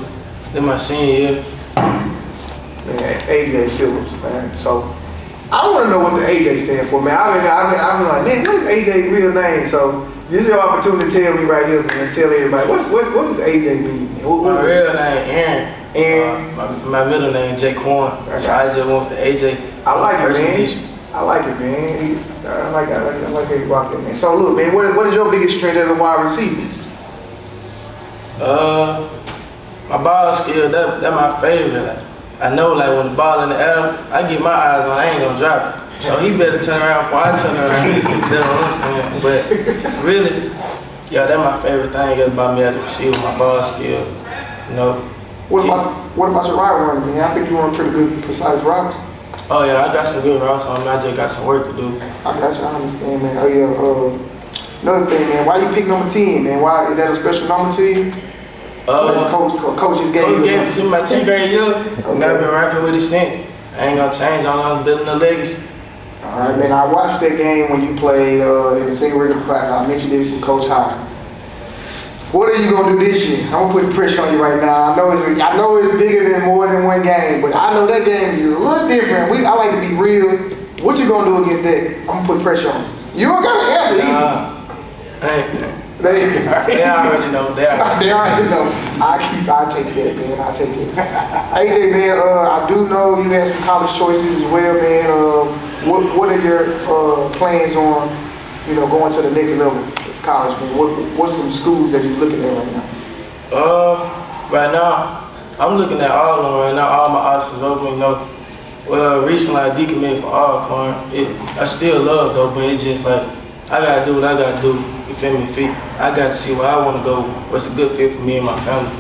Then my senior year.
Man, AJ Phillips, man. So, I want to know what the AJ stand for, man. I've been like, man, what is AJ real name? So, this is your opportunity to tell me right here, man. Tell everybody, what does AJ mean?
My real name Aaron.
Aaron.
My middle name Jaquan. So I just went with the AJ.
I like it, man.
Initial.
I like it, man. I like how you rock that, man. So, look, man, what is your biggest strength as a wide receiver?
My ball skill, that my favorite. Like, I know, like, when the ball in the air, I get my eyes on, I ain't gonna drop it. So he better turn around before I turn around. That's what I'm saying. But really, yeah, that's my favorite thing about me as a receiver, my ball skill. You know.
What about your route running, man? I think you run pretty good, precise routes.
Oh yeah, I got some good routes on me. I just got some work to do.
I got you. I understand, man. Oh yeah. Another thing, man. Why you pick number 10, man? Why is that a special number to you? Coaches gave
it to me my 10th grade year, and I've been rocking with it since. I ain't gonna change. I'm building a legacy.
All right, man. I watched that game when you played in the senior regular class. I mentioned this with Coach High. What are you gonna do this year? I'm gonna put the pressure on you right now. I know it's bigger than more than one game, but I know that game is a little different. I like to be real. What you gonna do against that? I'm gonna put pressure on you. You don't gotta answer easy. They
already know. They
already know. I take that, man. I take it. AJ, man, I do know you had some college choices as well, man. What are your plans on, going to the next level of college, man? What's some schools that you're looking at right now?
Right now, I'm looking at all of them right now. All my options open, Well, recently I decommitted for Alcorn. I still love though, but it's just like, I gotta do what I gotta do. You feel me? I got to see where I want to go, what's a good fit for me and my family.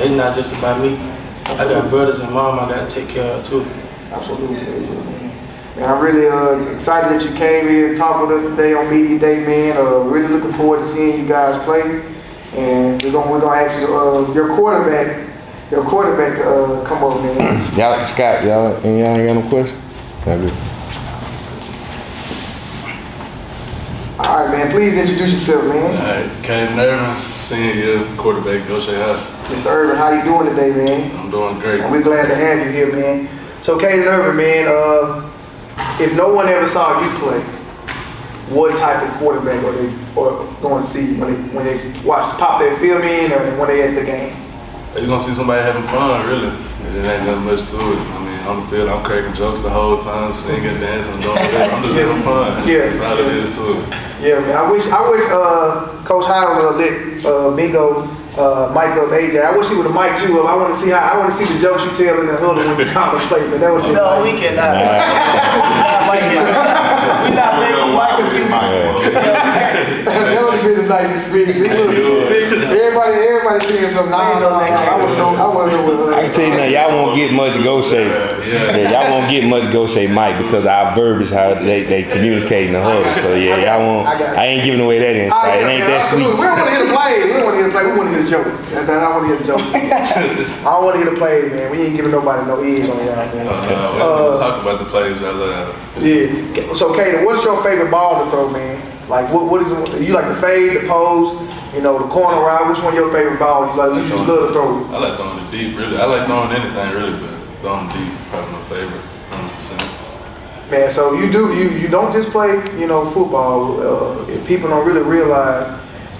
It's not just about me. I got brothers and mom I got to take care of too.
Absolutely. Man, I'm really excited that you came here and talked with us today on Media Day, man. Really looking forward to seeing you guys play. And we're gonna ask you, your quarterback to come over, man.
Y'all, Scott, y'all ain't got no questions?
All right, man. Please introduce yourself, man.
All right, Kaden Irvin, senior year quarterback, Goshen High.
Mr. Irvin, how you doing today, man?
I'm doing great.
And we're glad to have you here, man. So, Kaden Irvin, man, if no one ever saw you play, what type of quarterback are they going to see when they pop their film in or when they at the game?
You're going to see somebody having fun, really. It ain't nothing much to it. I mean, on the field, I'm cracking jokes the whole time, singing, dancing, doing whatever. I'm just having fun.
Yeah.
That's all it is to it.
Yeah, man. I wish Coach Howard would have let Bingo mic up AJ. I wish he would have mic'd you up. I want to see the jokes you tell in the huddle when you college play, man. That would be
no, we cannot. We're not letting mic up you.
That would have been the nicest experience. Everybody saying something. I want to know.
I can tell you now, y'all won't get much Goshen. Yeah, y'all won't get much Goshen Mike because our verb is how they communicate in the huddle. So yeah, y'all won't. I ain't giving away that insight. It ain't that sweet.
We don't want to hear the play. We want to hear the jokes. I want to hear the jokes. I don't want to hear the plays, man. We ain't giving nobody no ears on that, man.
We're talk about the plays I love.
Yeah. So, Kaden, what's your favorite ball to throw, man? Like, what is it? You like the fade, the post, the corner route? Which one your favorite ball? You just love to throw?
I like throwing it deep, really. I like throwing anything, really, but throwing deep probably my favorite, 100%.
Man, so you don't just play, football. If people don't really realize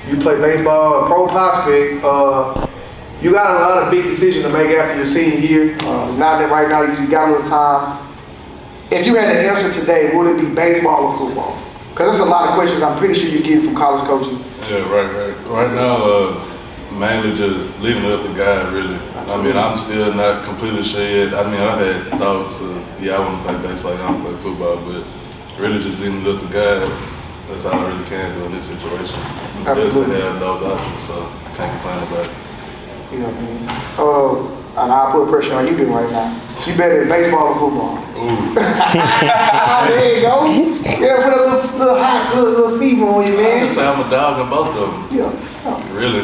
you play baseball, a pro prospect, you got a lot of big decisions to make after your senior year. Now that right now you got a little time. If you had to answer today, would it be baseball or football? Because there's a lot of questions I'm pretty sure you get from college coaches.
Yeah, right. Right now, mainly just leaving it up to God, really. I mean, I'm still not completely sure yet. I mean, I've had thoughts of, I want to play baseball, I want to play football, but really just leaving it up to God. That's all I really can do in this situation. I'm blessed to have those options, so can't complain about it.
You know what I mean? And I'll put pressure on you doing right now. You better at baseball or football?
Ooh.
There you go. Yeah, put a little fever on you,
I
man.
can say I'm a dog in both of them.
Yeah.
Really,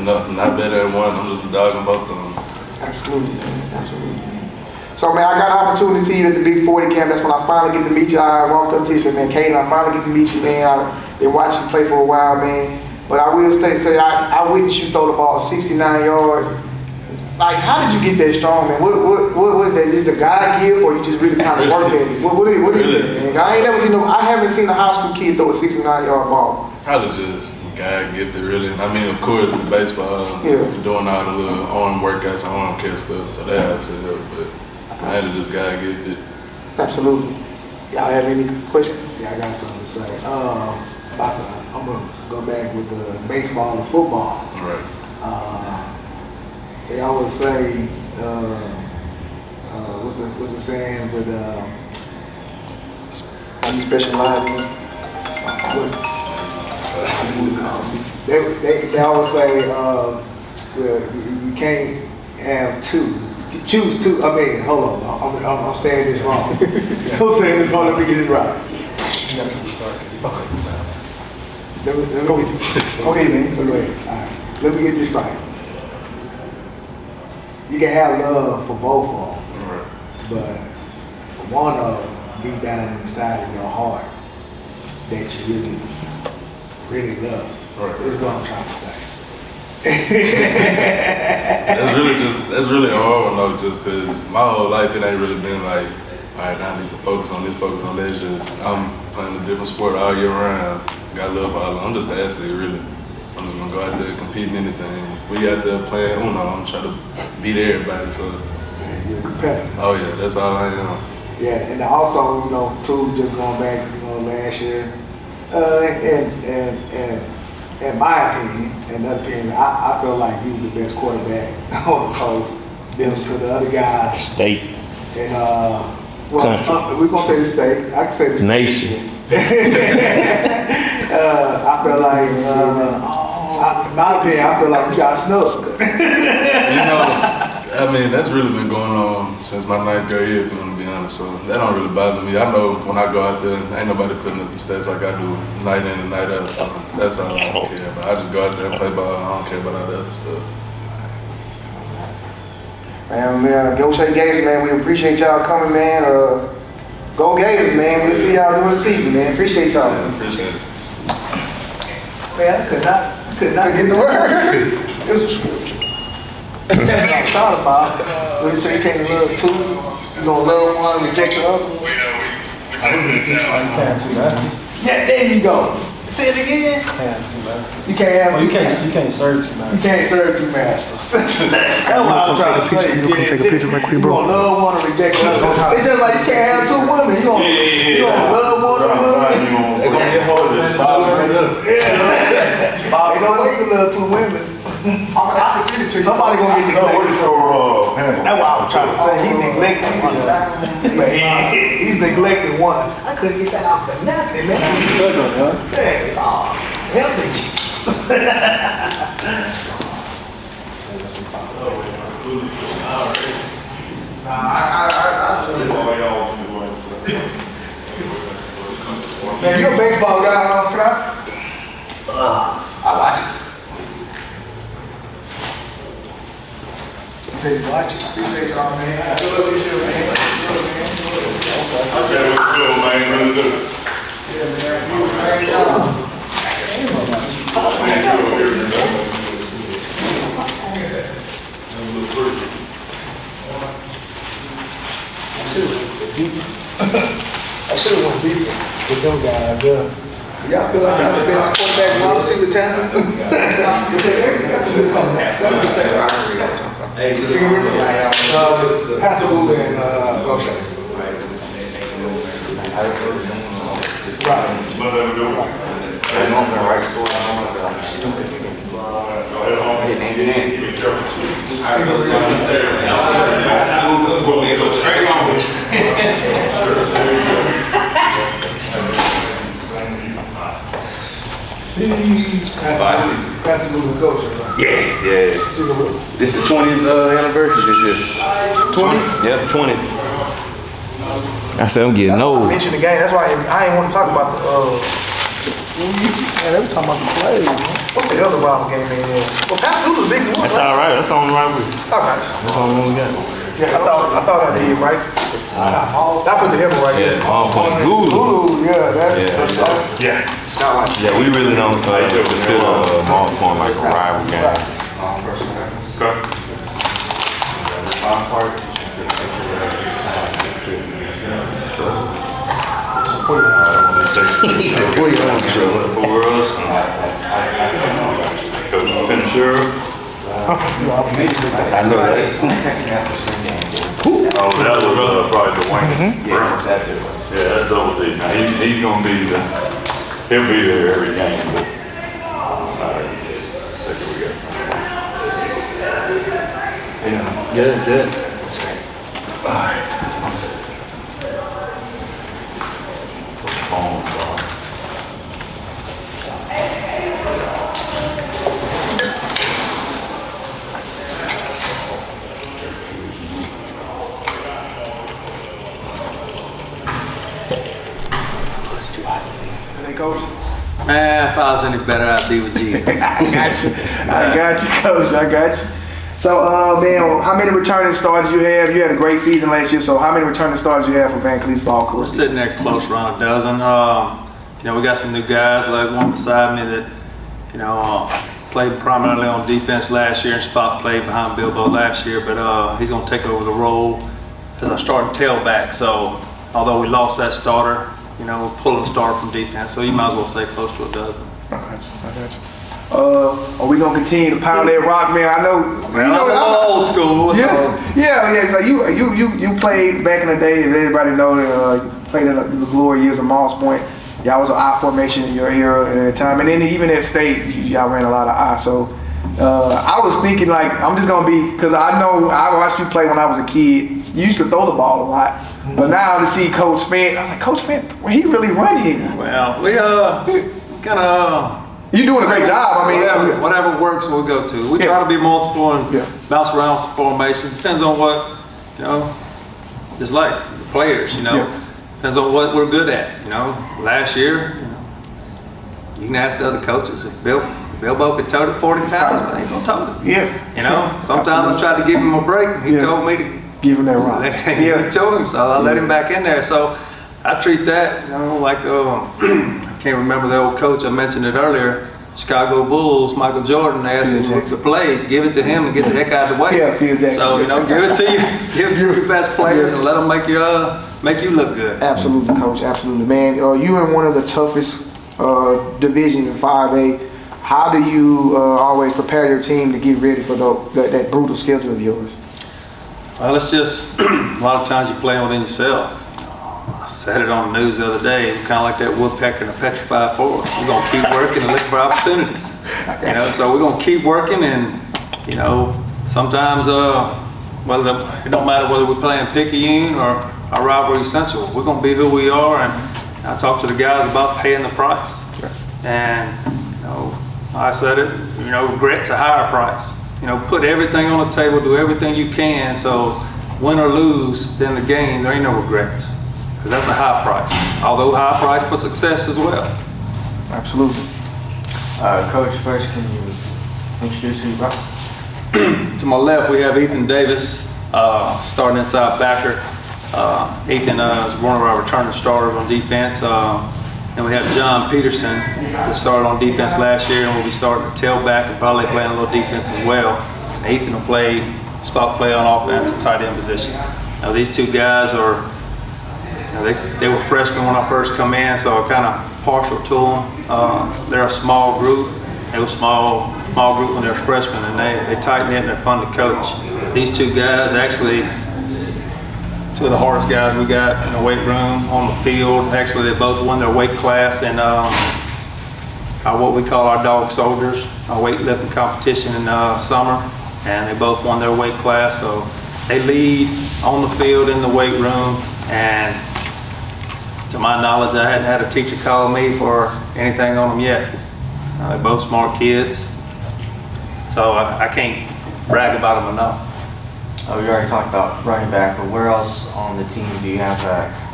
not better at one. I'm just a dog in both of them.
Absolutely, man. Absolutely, man. So, man, I got an opportunity to see you at the Big 40 camp. That's when I finally get to meet you. I walked up to you and said, man, Kaden, I finally get to meet you, man. I've been watching you play for a while, man. But I will say I witnessed you throw the ball 69 yards. Like, how did you get that strong, man? What is that? Is this a God gift, or you just really kind of work at it? What is it, man? I ain't never seen I haven't seen a high school kid throw a 69-yard ball.
Probably just God gifted, really. I mean, of course, the baseball,
Yeah.
you're doing all the little arm workouts and arm care stuff, so that obviously help. But mainly just God gifted.
Absolutely. Y'all have any questions?
Yeah, I got something to say. I'm gonna go back with the baseball and football.
Right.
They always say, what's the saying? But
Are you specializing?
They always say, well, you can't have two. Choose two. I mean, hold on. I'm saying this wrong. I'm saying this wrong. Let me get it right.
Go ahead, man.
All right. Let me get this right. You can have love for both of them,
Right.
but one of them deep down inside of your heart that you really love.
Right.
Is what I'm trying to say.
That's really a hard one though, just because my whole life it ain't really been like, all right, now I need to focus on this, focus on that. It's just I'm playing a different sport all year round. Got love for all. I'm just an athlete, really. I'm just gonna go out there and compete in anything. We out there playing Uno. I'm trying to beat everybody. So.
Yeah, you're a competitor.
Oh yeah, that's all I am.
Yeah, and also, too, just going back, last year, in my opinion, another opinion, I feel like you were the best quarterback on the coast, dealing to the other guys.
State.
And we're gonna say the state. I can say the state.
Nation.
I feel like, in my opinion, I feel like we got snubbed.
I mean, that's really been going on since my 9th grade year, if you want to be honest. So that don't really bother me. I know when I go out there, ain't nobody putting up the stats like I do night in and night out. So that's all I don't care about. I just go out there and play ball. I don't care about all the other stuff.
Man, go Trey Gates, man. We appreciate y'all coming, man. Go Gators, man. We'll see y'all during the season, man. Appreciate y'all.
Appreciate it.
Man, I could not
Get the word.
It was a scripture. I thought about when you say you can't love two, you gonna love one and reject the other. Yeah, there you go. Say it again. You can't have. You can't serve two masters. You can't serve two masters. That's what I'm trying to say.
You gonna take a picture right quick,
You
bro?
gonna love one and reject the other. It's just like you can't have two women. You gonna love one woman.
They're gonna get hold of this.
Ain't no way you can love two women. I can see the chick. Somebody gonna get neglected. That's what I was trying to say. He neglected one. Man, he's neglecting one. I couldn't get that out for nothing, man. He's struggling, huh? Hey, help me, Jesus.
Man, you a baseball guy, Scott?
I watch it.
He said, watch it. Appreciate y'all, man. Good luck this year, man.
Okay, what's good, man? Really good.
Yeah, man. You a great job.
I should have went deeper with them guys, yeah.
Y'all feel like y'all the best quarterback in all receiver talent? That's a good comeback.
Hey,
Hasselblad and Goshen.
I know I'm gonna write a story. I know I'm stupid. I didn't name your name. Go straight on with it.
That's a moving culture, right?
Yeah. This is the 20th anniversary this year.
20?
Yep, 20th. I said I'm getting
I
old.
mentioned the game. That's why I ain't want to talk about the. Man, they were talking about the plays. Man. What's the other rival game they had? Well, Pat Doodle's big one.
That's all right. That's on the right with.
All right.
That's all we got.
Yeah, I thought I did, right? I put the helmet right here.
Yeah, all point. Good.
Ooh, yeah, that's
Yeah, we really don't consider Ball Point like a rival game.
I know that. Oh, that was probably the Wayne.
Yeah, that's it.
Yeah, that's double D. Now, he's gonna be he'll be there every game, but I think we got something.
Good.
All right.
Coach.
Man, if I was any better, I'd be with Jesus.
I got you, Coach. I got you. So, man, how many returning starters you have? You had a great season last year, so how many returning starters you have for Van Cleese Ball Club?
We're sitting there close around a dozen. We got some new guys, like one beside me that, played prominently on defense last year and spot played behind Bilbo last year, but he's going to take over the role as our starting tailback. So, although we lost that starter, we're pulling a starter from defense, so you might as well say close to a dozen.
I got you. Are we gonna continue to pound that rock, man? I know.
Man, I'm a little old school.
Yeah. So you played back in the day. If everybody know that you played in the glory years of Moss Point. Y'all was an I formation in your era at the time, and then even at state, y'all ran a lot of I. So I was thinking like I'm just gonna be because I know I watched you play when I was a kid. You used to throw the ball a lot. But now to see Coach Fent, I'm like, Coach Fent, he really run here.
Well, we kind of.
You're doing a great job. I mean,
whatever works, we'll go to. We try to be multiple and bounce around some formations. Depends on what, just like the players, Depends on what we're good at, Last year, you can ask the other coaches if Bilbo could tote it 40 times, but they ain't gonna tote it.
Yeah.
Sometimes I tried to give him a break, and he told me to.
Give him that rock.
Give it to him, so I let him back in there. So I treat that, like I can't remember the old coach, I mentioned it earlier, Chicago Bulls, Michael Jordan asked him to play, give it to him and get the heck out of the way.
Yeah, Phil Jackson.
So, give it to your best players and let them make you look good.
Absolutely, Coach, absolutely. Man, you in one of the toughest divisions in 5A. How do you always prepare your team to get ready for that brutal schedule of yours?
Well, it's just, a lot of times you're playing within yourself. I said it on the news the other day, kind of like that woodpecker in a petrified forest. We're going to keep working and look for opportunities. So we're going to keep working and, sometimes, it don't matter whether we're playing Picayune or our rivalry Central. We're going to be who we are, and I talk to the guys about paying the price. And, I said it, regret's a higher price. Put everything on the table, do everything you can, so win or lose in the game, there ain't no regrets. Because that's a high price. Although high price for success as well.
Absolutely.
Coach, first can you introduce who you are?
To my left, we have Ethan Davis, starting inside backer. Ethan is one of our returning starters on defense. And we have John Peterson, who started on defense last year and will be starting at tailback and probably playing a little defense as well. And Ethan will play spot play on offense, tight end position. Now these two guys are, they were freshmen when I first come in, so I'm kind of partial to them. They're a small group. They were small group when they were freshmen, and they tight knit and they're fun to coach. These two guys actually. Two of the hardest guys we got in the weight room, on the field. Actually, they both won their weight class in what we call our dog soldiers, our weightlifting competition in summer, and they both won their weight class. So they lead on the field in the weight room, and to my knowledge, I hadn't had a teacher call me for anything on them yet. They're both smart kids. So I can't brag about them enough.
We already talked about running back, but where else on the team do you have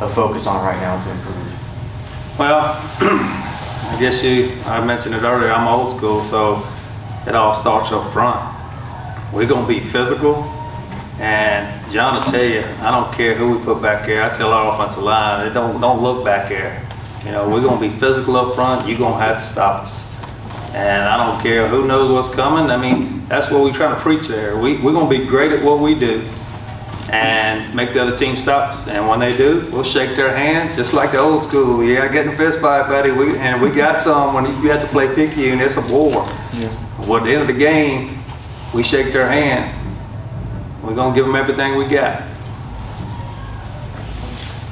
a focus on right now to improve?
Well, I guess I mentioned it earlier, I'm old school, so it all starts up front. We're going to be physical, and John will tell you, I don't care who we put back there. I tell our offensive line, don't look back there. You know, we're going to be physical up front. You're going to have to stop us. And I don't care who knows what's coming. I mean, that's what we're trying to preach there. We're going to be great at what we do and make the other team stop us. And when they do, we'll shake their hand just like the old school. Yeah, get in the fist fight, buddy. And we got some when you have to play picky and it's a war. Yeah. Well, at the end of the game, we shake their hand. We're going to give them everything we got.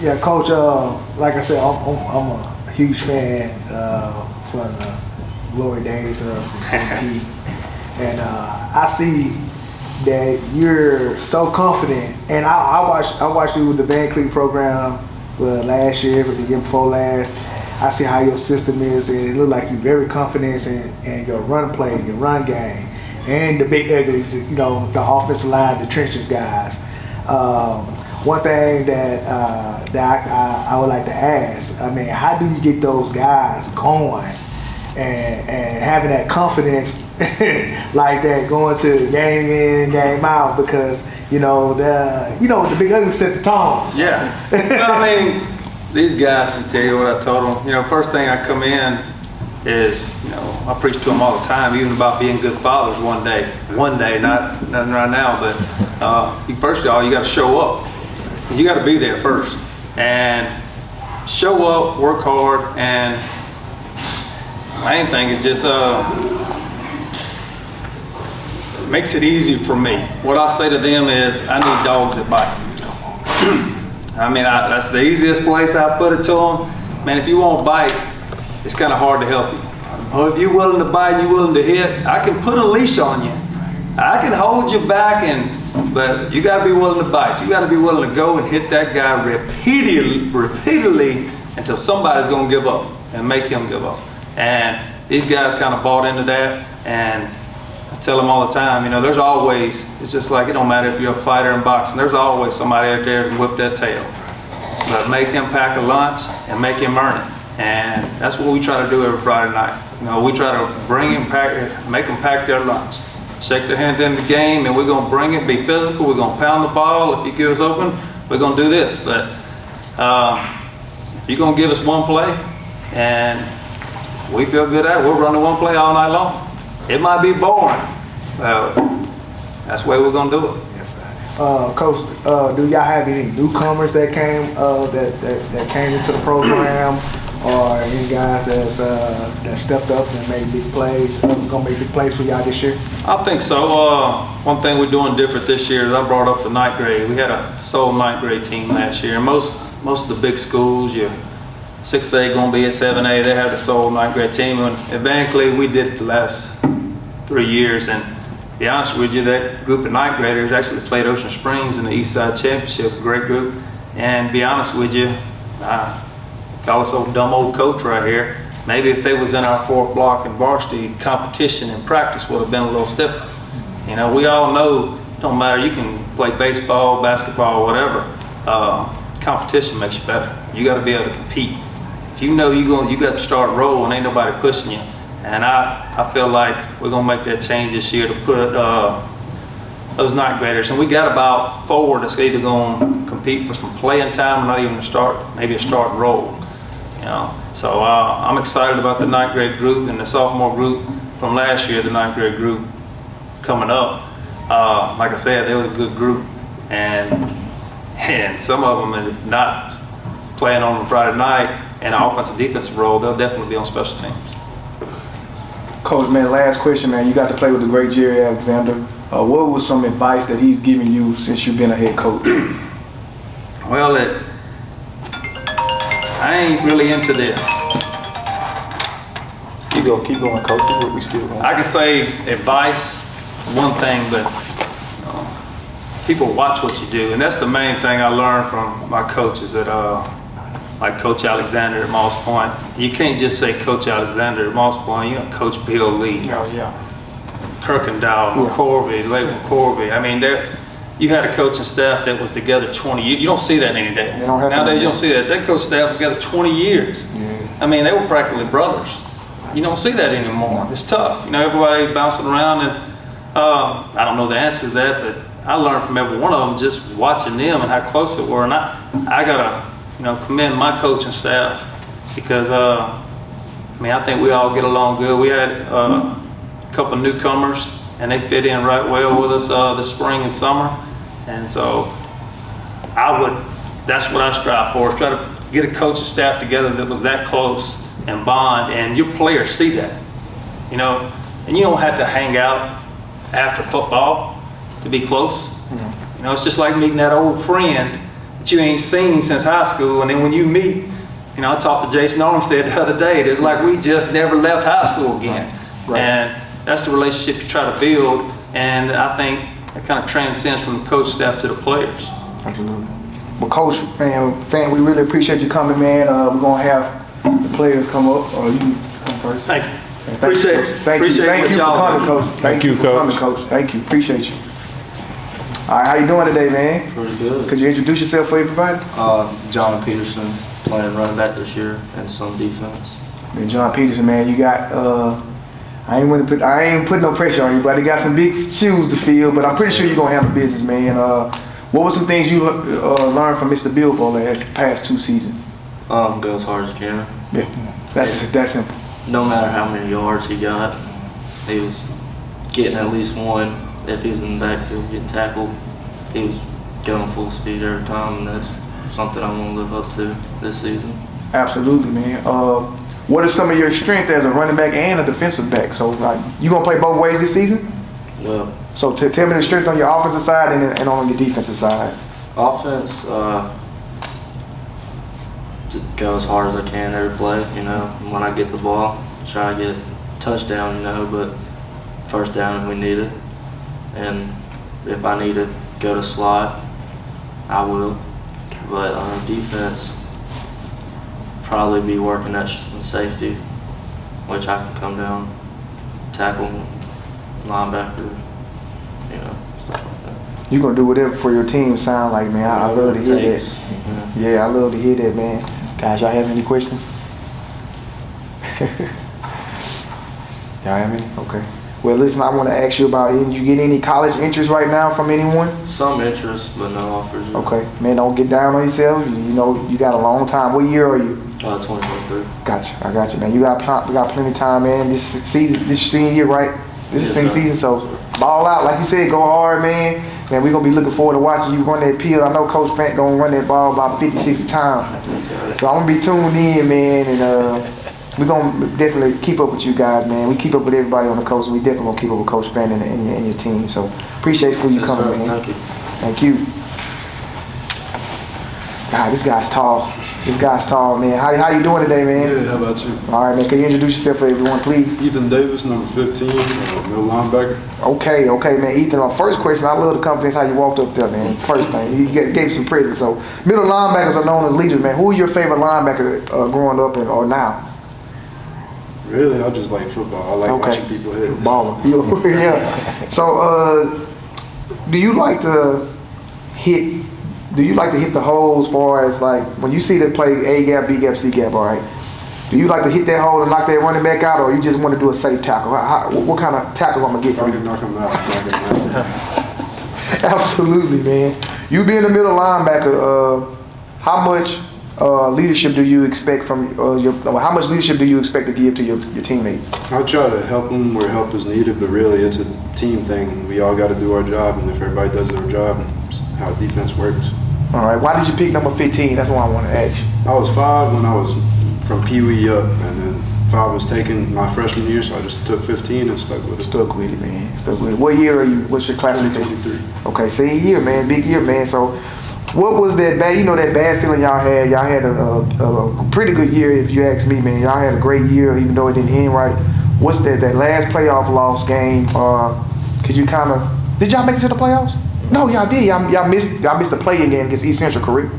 Yeah, Coach, like I said, I'm a huge fan from the glory days of MP. And I see that you're so confident. And I watched you with the Van Cleef program last year, but the year before last. I see how your system is, and it looks like you're very confident in your run play, your run game, and the big uglies, you know, the offensive line, the trenches guys. One thing that I would like to ask, I mean, how do you get those guys going and having that confidence like that going to game in, game out? Because the big uglies set the tone.
Yeah. Well, I mean, these guys can tell you what I told them. You know, first thing I come in is, I preach to them all the time, even about being good fathers one day, not right now, but first of all, you got to show up. You got to be there first. And show up, work hard, and main thing is just makes it easy for me. What I say to them is, I need dogs that bite. I mean, that's the easiest place I put it to them. Man, if you won't bite, it's kind of hard to help you. Or if you're willing to bite, you're willing to hit, I can put a leash on you. I can hold you back, but you got to be willing to bite. You got to be willing to go and hit that guy repeatedly until somebody's going to give up and make him give up. And these guys kind of bought into that, and I tell them all the time, there's always, it's just like it don't matter if you're a fighter in boxing, there's always somebody out there to whip that tail. But make him pack a lunch and make him earn it. And that's what we try to do every Friday night. We try to bring him make them pack their lunch. Shake their hand in the game, and we're going to bring it, be physical, we're going to pound the ball. If he gives open, we're going to do this. But if you're going to give us one play, and we feel good at it, we'll run the one play all night long. It might be boring. That's the way we're going to do it.
Coach, do y'all have any newcomers that came that came into the program, or any guys that stepped up and made big plays, gonna make big plays for y'all this year?
I think so. One thing we're doing different this year is I brought up the ninth grade. We had a sole ninth grade team last year. Most of the big schools, your 6A gonna be a 7A. They have the sole ninth grade team. And at Van Cleef, we did it the last 3 years. And to be honest with you, that group of ninth graders actually played Ocean Springs in the East Side Championship. Great group. And to be honest with you, call us old dumb old coach right here. Maybe if they was in our fourth block in varsity, competition and practice would have been a little stiffer. We all know, don't matter, you can play baseball, basketball, whatever. Competition makes you better. You got to be able to compete. If you know you got to start rolling, ain't nobody pushing you. And I feel like we're gonna make that change this year to put those ninth graders, and we got about 4 that's either gonna compete for some playing time or not even maybe a start role. So I'm excited about the ninth grade group and the sophomore group from last year, the ninth grade group coming up. Like I said, they was a good group, and some of them, if not playing on Friday night in an offensive defensive role, they'll definitely be on special teams.
Coach, man, last question, man. You got to play with the great Jerry Alexander. What was some advice that he's given you since you've been a head coach?
Well, I ain't really into this.
Keep going, Coach. We still going.
I can say advice, one thing, but people watch what you do, and that's the main thing I learned from my coach is that like Coach Alexander at Moss Point. You can't just say Coach Alexander at Moss Point. You know, Coach Bill Lee, Kirkendall, McCorvey, Lake McCorvey. I mean, you had a coaching staff that was together 20 years. You don't see that any day. Nowadays, you don't see that. That coach staff was together 20 years. I mean, they were practically brothers. You don't see that anymore. It's tough. You know, everybody bouncing around, and I don't know the answer to that, but I learned from every one of them just watching them and how close it were. And I gotta, commend my coaching staff because, I think we all get along good. We had a couple of newcomers, and they fit in right well with us this spring and summer. And so that's what I strive for, is try to get a coaching staff together that was that close and bond, and your players see that, and you don't have to hang out after football to be close. It's just like meeting that old friend that you ain't seen since high school, and then when you meet, I talked to Jason Armstead the other day, it's like we just never left high school again. And that's the relationship you try to build, and I think it kind of transcends from the coach staff to the players.
Absolutely. Well, Coach, fan, we really appreciate you coming, man. We're going to have the players come up, or you come first.
Thank you. Appreciate it.
Thank you for coming, Coach.
Thank you, Coach.
Thank you. Appreciate you. All right, how you doing today, man?
Pretty good.
Could you introduce yourself for everybody?
John Peterson, playing running back this year and some defense.
And John Peterson, man, you got, I ain't putting no pressure on you, but you got some big shoes to fill, but I'm pretty sure you're going to have a business, man. What were some things you learned from Mr. Bilbo the past 2 seasons?
Go as hard as you can.
Yeah, that's simple.
No matter how many yards he got, he was getting at least one. If he was in the backfield getting tackled, he was going full speed every time, and that's something I want to live up to this season.
Absolutely, man. What are some of your strengths as a running back and a defensive back? So, you gonna play both ways this season?
Yeah.
So, tell me the strength on your offensive side and on your defensive side.
Offense, just go as hard as I can every play. When I get the ball, try to get touchdown. But first down if we need it, and if I need to go to slot, I will. But defense, probably be working at safety, which I can come down, tackle linebackers, stuff like that.
You're going to do whatever for your team, sound like, man. I love to hear that.
Mm-hmm.
Yeah, I love to hear that, man. Guys, y'all have any questions? Y'all have any? Okay. Well, listen, I want to ask you about, you get any college interest right now from anyone?
Some interest, but no offers yet.
Okay. Man, don't get down on yourself. You got a long time. What year are you?
2023.
Gotcha. I got you, man. We got plenty of time, man. This senior year, right? This is senior season, so ball out. Like you said, go hard, man. Man, we're going to be looking forward to watching you run that peel. I know Coach Fant going to run that ball about 50, 60 times. So I'm going to be tuned in, man, and we're going to definitely keep up with you guys, man. We keep up with everybody on the coast, and we definitely going to keep up with Coach Fant and your team. So appreciate for you coming, man.
Thank you.
Thank you. God, this guy's tall. Man. How you doing today, man?
Good, how about you?
All right, man. Can you introduce yourself for everyone, please?
Ethan Davis, number 15, middle linebacker.
Okay, man. Ethan, our first question, I love the confidence how you walked up there, man. First thing, he gave some presents. So, middle linebackers are known as leaders, man. Who are your favorite linebacker growing up or now?
Really, I just like football. I like watching people hit.
Baller. Yeah. So, do you like to hit the hole as far as like when you see the play A gap, B gap, C gap, all right? Do you like to hit that hole and knock that running back out, or you just want to do a safe tackle? What kind of tackle I'm gonna get
If I
from
can
you?
knock him out, knock him out.
Absolutely, man. You being a middle linebacker, how much leadership do you expect from how much leadership do you expect to give to your teammates?
I try to help them where help is needed, but really it's a team thing. We all got to do our job, and if everybody does their job, it's how defense works.
All right. Why did you pick number 15? That's what I want to ask you.
I was 5 when I was from Pee Wee up, and then 5 was taken my freshman year, so I just took 15 and stuck with it.
Stuck with it, man. Stuck with it. What year are you? What's your classification?
2023.
Okay, senior year, man. Big year, man. So, what was that bad? That bad feeling y'all had? Y'all had a pretty good year, if you ask me, man. Y'all had a great year, even though it didn't end right. What's that last playoff loss game? Could you did y'all make it to the playoffs? No, y'all did. Y'all missed the play-in game against East Central, correct?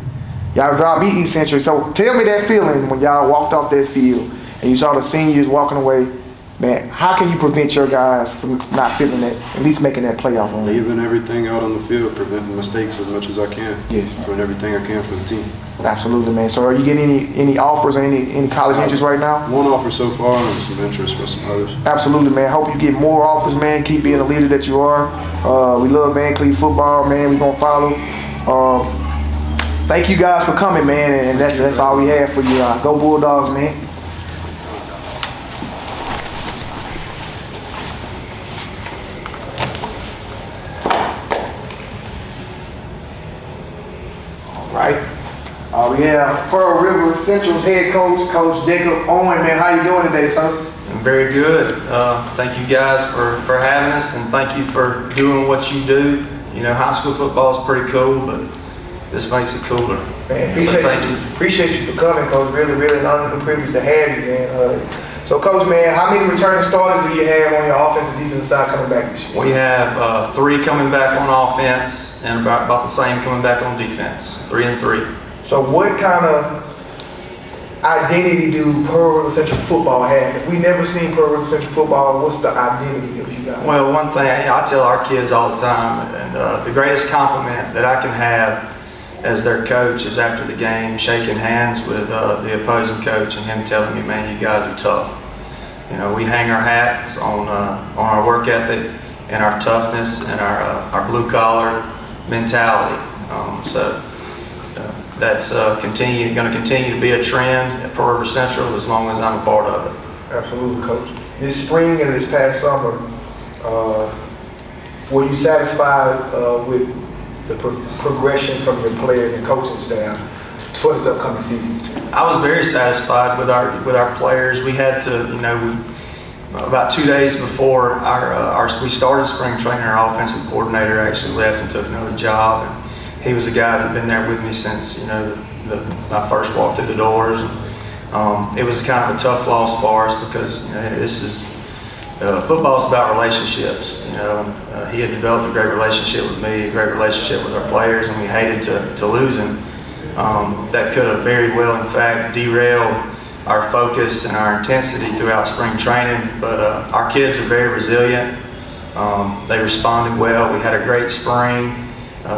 Y'all beat East Central. So tell me that feeling when y'all walked off that field and you saw the seniors walking away. Man, how can you prevent your guys from not feeling that, at least making that playoff run?
Leaving everything out on the field, preventing mistakes as much as I can.
Yes.
Doing everything I can for the team.
Absolutely, man. So are you getting any offers or any college interest right now?
One offer so far and some interest for some others.
Absolutely, man. Hope you get more offers, man. Keep being the leader that you are. We love Van Cleve football, man. We're going to follow. Thank you guys for coming, man. And that's all we have for you. Go Bulldogs, man. Right. We have Pearl River Central's head coach, Coach Jacob Owen. Man, how you doing today, sir?
I'm very good. Thank you guys for having us, and thank you for doing what you do. You know, high school football is pretty cool, but this makes it cooler.
Man, appreciate you for coming, Coach. Really, really an honor and privilege to have you, man. So, Coach, man, how many returning starters do you have on your offensive defensive side coming back this year?
We have 3 coming back on offense and about the same coming back on defense, 3 and 3.
So what kind of identity do Pearl River Central football have? If we never seen Pearl River Central football, what's the identity of you guys?
Well, one thing I tell our kids all the time, and the greatest compliment that I can have as their coach is after the game, shaking hands with the opposing coach and him telling me, man, you guys are tough. You know, we hang our hats on our work ethic and our toughness and our blue collar mentality. That's going to continue to be a trend at Pearl River Central as long as I'm a part of it.
Absolutely, Coach. This spring and this past summer, were you satisfied with the progression from your players and coaching staff for this upcoming season?
I was very satisfied with our players. We had to, about 2 days before we started spring training, our offensive coordinator actually left and took another job. And he was a guy that had been there with me since I first walked through the doors. And, it was kind of a tough loss for us because this is football's about relationships. He had developed a great relationship with me, a great relationship with our players, and we hated to lose him. That could have very well, in fact, derailed our focus and our intensity throughout spring training. But our kids are very resilient. They responded well. We had a great spring.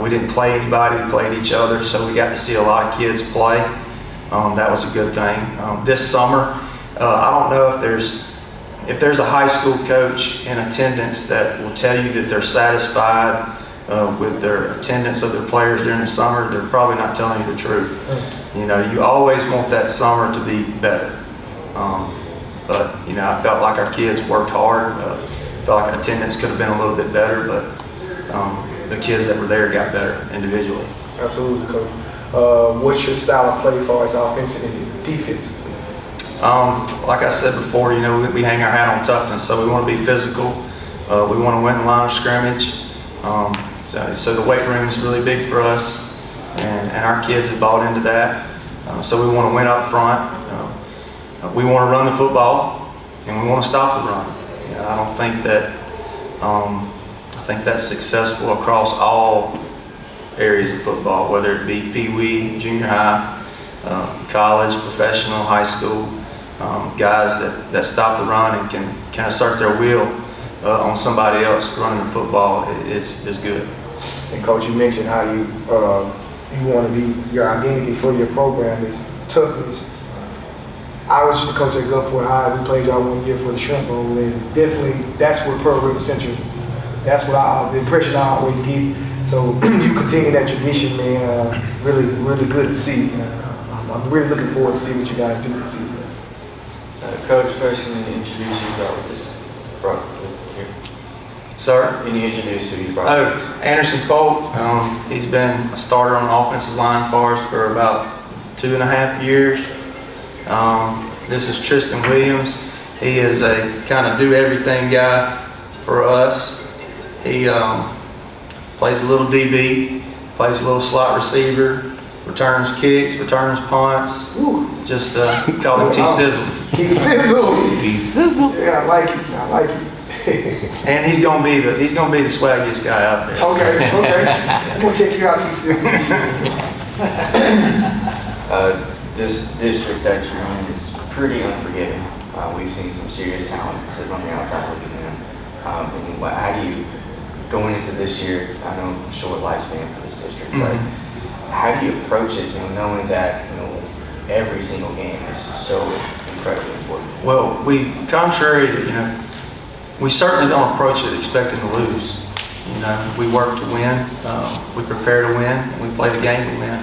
We didn't play anybody, we played each other, so we got to see a lot of kids play. That was a good thing. This summer, I don't know if there's a high school coach in attendance that will tell you that they're satisfied with their attendance of their players during the summer. They're probably not telling you the truth. You always want that summer to be better. But I felt like our kids worked hard. Felt like attendance could have been a little bit better, but the kids that were there got better individually.
Absolutely, Coach. What's your style of play for us offensively and defensively?
Like I said before, we hang our hat on toughness, so we want to be physical. We want to win the line of scrimmage. So the weight room is really big for us, and our kids have bought into that. So we want to win up front. We want to run the football, and we want to stop the run. I don't think that. I think that's successful across all areas of football, whether it be Pee-wee, junior high, college, professional, high school. Guys that stop the run and can assert their will on somebody else running the football is good.
And Coach, you mentioned how you want to be, your identity for your program is toughness. I was just a coach at Gulfport High. We played y'all 1 year for the Shrimp Bowl, and definitely that's where Pearl River Central. That's what the impression I always get. So you continue that tradition, man. Really, really good to see. I'm really looking forward to see what you guys do this season.
Coach, first can you introduce yourself with this product here?
Sir?
Can you introduce who you brought?
Anderson Polk. He's been a starter on the offensive line for us for about 2.5 years. This is Tristan Williams. He is a kind of do-everything guy for us. He plays a little DB, plays a little slot receiver, returns kicks, returns punts.
Ooh.
Just call him T-Sizzle.
T-Sizzle.
T-Sizzle.
Yeah, I like it. I like it.
And he's gonna be the swaggiest guy out there.
Okay. I'm gonna take you out, T-Sizzle.
This district that you're in is pretty unforgiving. We've seen some serious talent sitting on the outside looking in. How do you, going into this year, I know short lifespan for this district, but how do you approach it, knowing that, every single game is so incredibly important?
Well, contrary to, we certainly don't approach it expecting to lose. We work to win, we prepare to win, and we play the game to win.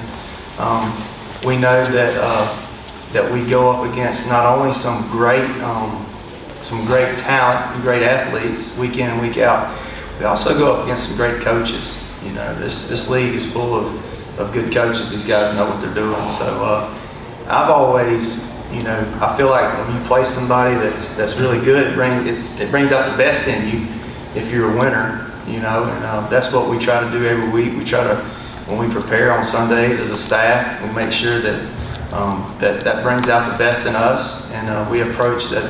We know that we go up against not only some great talent and great athletes week in and week out, we also go up against some great coaches. This league is full of good coaches. These guys know what they're doing. So I've always, I feel like when you play somebody that's really good, it brings out the best in you if you're a winner. And that's what we try to do every week. We try to, when we prepare on Sundays as a staff, we make sure that that brings out the best in us, and that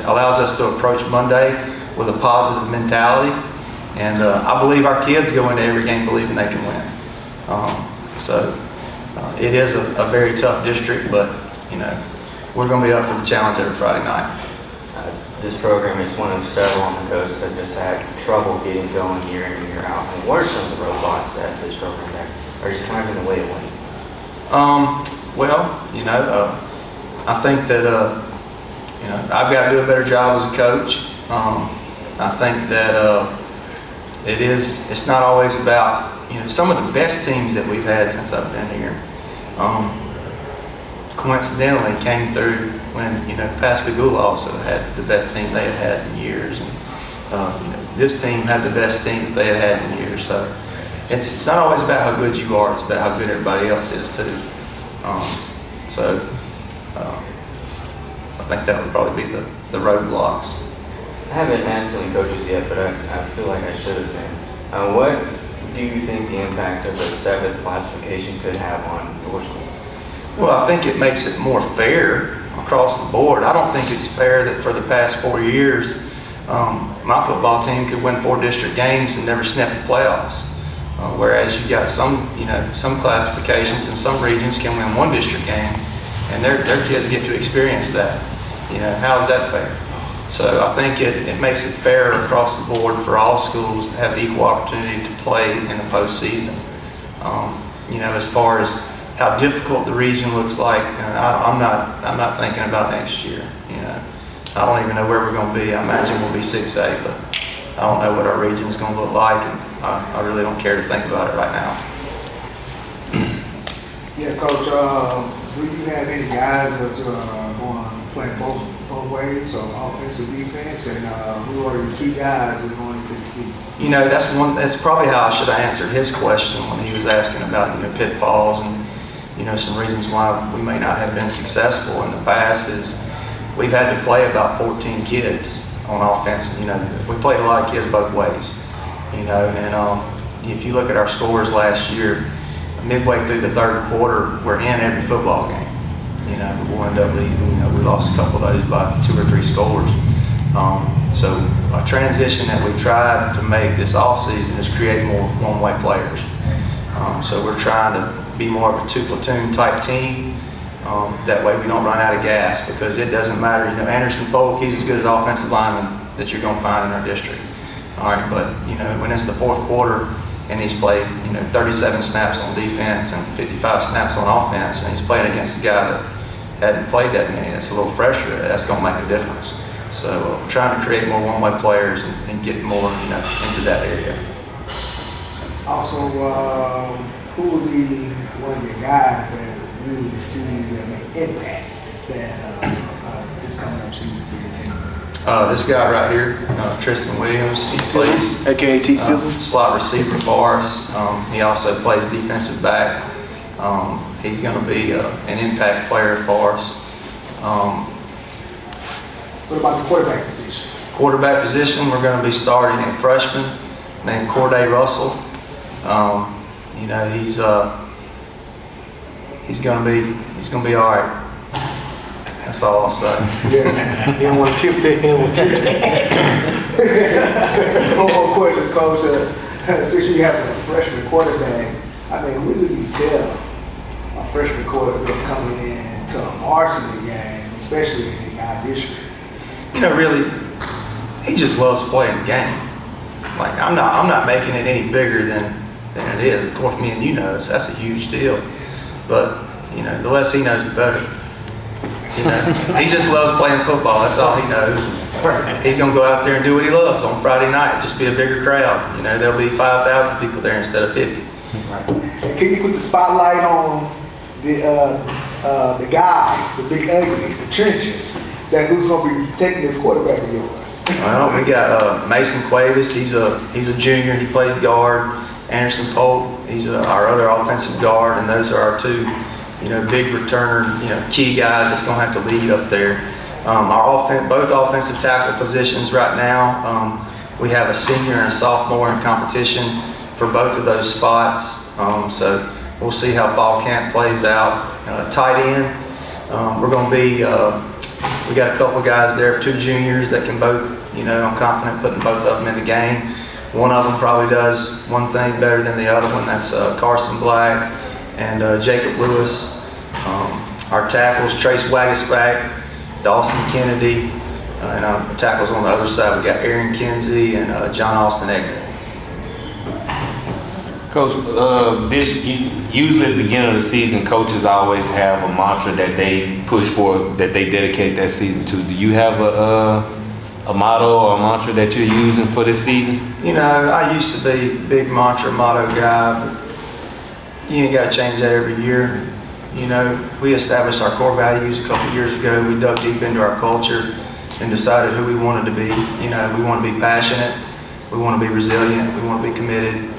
allows us to approach Monday with a positive mentality. And I believe our kids go into every game believing they can win. It is a very tough district, but we're going to be up for the challenge every Friday night.
This program is one of several on the coast that just had trouble getting going year in and year out. And what are some of the roadblocks that this program that are just kind of in the way of winning?
I think that I've got to do a better job as a coach. I think that it's not always about, some of the best teams that we've had since I've been here coincidentally came through when, Pascagoula also had the best team they had in years. And, this team had the best team that they had in years. So it's not always about how good you are, it's about how good everybody else is too. I think that would probably be the roadblocks.
I haven't asked any coaches yet, but I feel like I should have been. What do you think the impact of the 7th classification could have on your school?
Well, I think it makes it more fair across the board. I don't think it's fair that for the past 4 years, my football team could win 4 district games and never sniff the playoffs. Whereas you got some classifications and some regions can win 1 district game, and their kids get to experience that. How is that fair? So I think it makes it fair across the board for all schools to have equal opportunity to play in the postseason. As far as how difficult the region looks like, I'm not thinking about next year. I don't even know where we're going to be. I imagine we'll be 6A, but I don't know what our region is going to look like, and I really don't care to think about it right now.
Yeah, Coach, do you have any guys that's going to play both ways, so offense and defense, and who are your key guys that are going into the season? That's probably how I should have answered his question when he was asking about pitfalls and some reasons why we may not have been successful in the past. Is we've had to play about 14 kids on offense. We played a lot of kids both ways. And if you look at our scores last year, midway through the 3rd quarter, we're in every football game. We'll end up leading. We lost a couple of those by 2 or 3 scores. So a transition that we've tried to make this offseason is create more one-way players. So we're trying to be more of a 2-platoon type team. That way we don't run out of gas, because it doesn't matter. Anderson Polk, he's as good as offensive lineman that you're going to find in our district. All right, but when it's the 4th quarter and he's played 37 snaps on defense and 55 snaps on offense, and he's playing against a guy that hadn't played that many, that's a little fresher, that's going to make a difference. So we're trying to create more one-way players and get more into that area. Also, who would be one of the guys that you would see that make impact that this coming up season for your team?
This guy right here, Tristan Williams, he plays
aka T. Sizzle,
slot receiver for us. He also plays defensive back. He's going to be an impact player for us.
What about the quarterback position?
Quarterback position, we're going to be starting a freshman named Corday Russell. He's going to be all right. That's all I'll say.
Yeah, you don't want to tip that in with One more question, Coach. Since you have a freshman quarterback, when do you tell a freshman quarterback coming in to a varsity game, especially in our district?
You know, really, he just loves playing the game. Like I'm not making it any bigger than it is. Of course, me and you know that's a huge deal. But you know, the less he knows, the better. You know, he just loves playing football. That's all he knows. He's gonna go out there and do what he loves on Friday night. Just be a bigger crowd. You know, there'll be 5,000 people there instead of 50.
Right. And can you put the spotlight on the guys, the big uglies, the trenches, that who's gonna be taking this quarterback of yours?
Well, we got Mason Cuevas. He's a junior. He plays guard. Anderson Polk. He's our other offensive guard, and those are our two, you know, big returner, you know, key guys that's gonna have to lead up there. Both offensive tackle positions right now. We have a senior and a sophomore in competition for both of those spots. So we'll see how fall camp plays out. Tight end, we're going to be, we got a couple of guys there, 2 juniors that can both, you know, I'm confident putting both of them in the game. One of them probably does one thing better than the other one. That's Carson Black and Jacob Lewis. Our tackles, Trace Wagasback, Dawson Kennedy, and our tackles on the other side, we got Aaron Kinsey and John Austin Edgar.
Coach, usually at the beginning of the season, coaches always have a mantra that they push for, that they dedicate that season to. Do you have a motto or a mantra that you're using for this season?
You know, I used to be a big mantra motto guy, but you ain't got to change that every year. You know, we established our core values a couple years ago. We dug deep into our culture and decided who we wanted to be. You know, we want to be passionate, we want to be resilient, we want to be committed,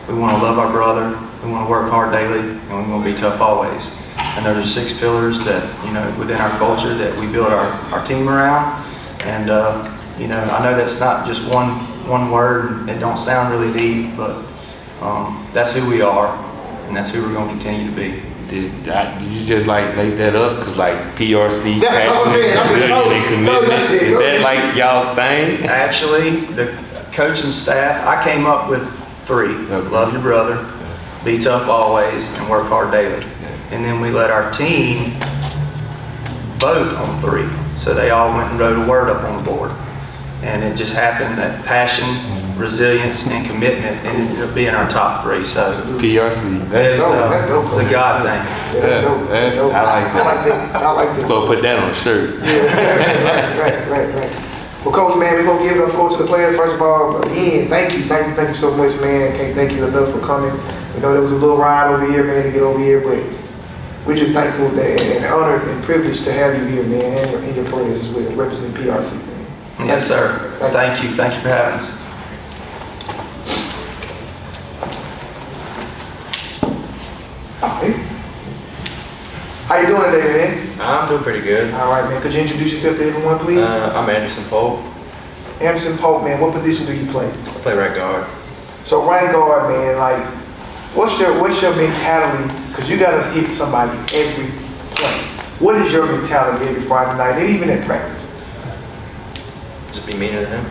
we want to love our brother, we want to work hard daily, and we want to be tough always. And those are 6 pillars that, you know, within our culture that we build our team around. And, you know, I know that's not just one word, it don't sound really deep, but that's who we are, and that's who we're going to continue to be.
Did you just like make that up? Because like PRC, passionate, resilient, and commitment, is that like y'all thing?
Actually, the coaching staff, I came up with 3. Okay. Love your brother, be tough always, and work hard daily. And then we let our team vote on 3. So they all went and wrote a word up on the board. And it just happened that passion, resilience, and commitment ended up being our top 3. So
PRC,
that's the God thing.
I like that.
I like that.
Go put that on a shirt.
Yeah. Right. Well, Coach, man, we're going to give it up forward to the players. First of all, again, thank you so much, man. Can't thank you enough for coming. We know there was a little ride over here, man, to get over here, but we're just thankful that, and honored and privileged to have you here, man, and your players as well, represent PRC, man.
Yes, sir. Thank you. Thank you for having us.
How you doing today, man?
I'm doing pretty good.
All right, man. Could you introduce yourself to everyone, please?
I'm Anderson Polk.
Anderson Polk, man. What position do you play?
I play right guard.
So right guard, man. Like, what's your mentality? Because you gotta hit somebody every play. What is your mentality every Friday night, and even at practice?
Just be meaner than him.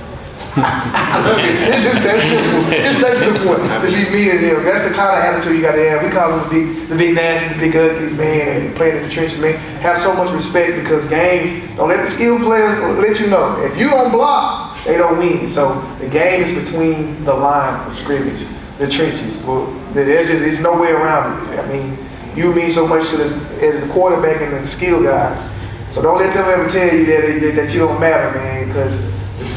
I love it. It's just that simple. Just that simple. Just be mean to him. That's the kind of attitude you got to have. We call them the big nasty, the big uglies, man, and playing in the trenches, man. Have so much respect because games, don't let the skilled players let you know. If you don't block, they don't win. So the game is between the line of scrimmage, the trenches. Well, there's no way around it. I mean, you mean so much to as the quarterback and the skill guys. So don't let them ever tell you that you don't matter, man, because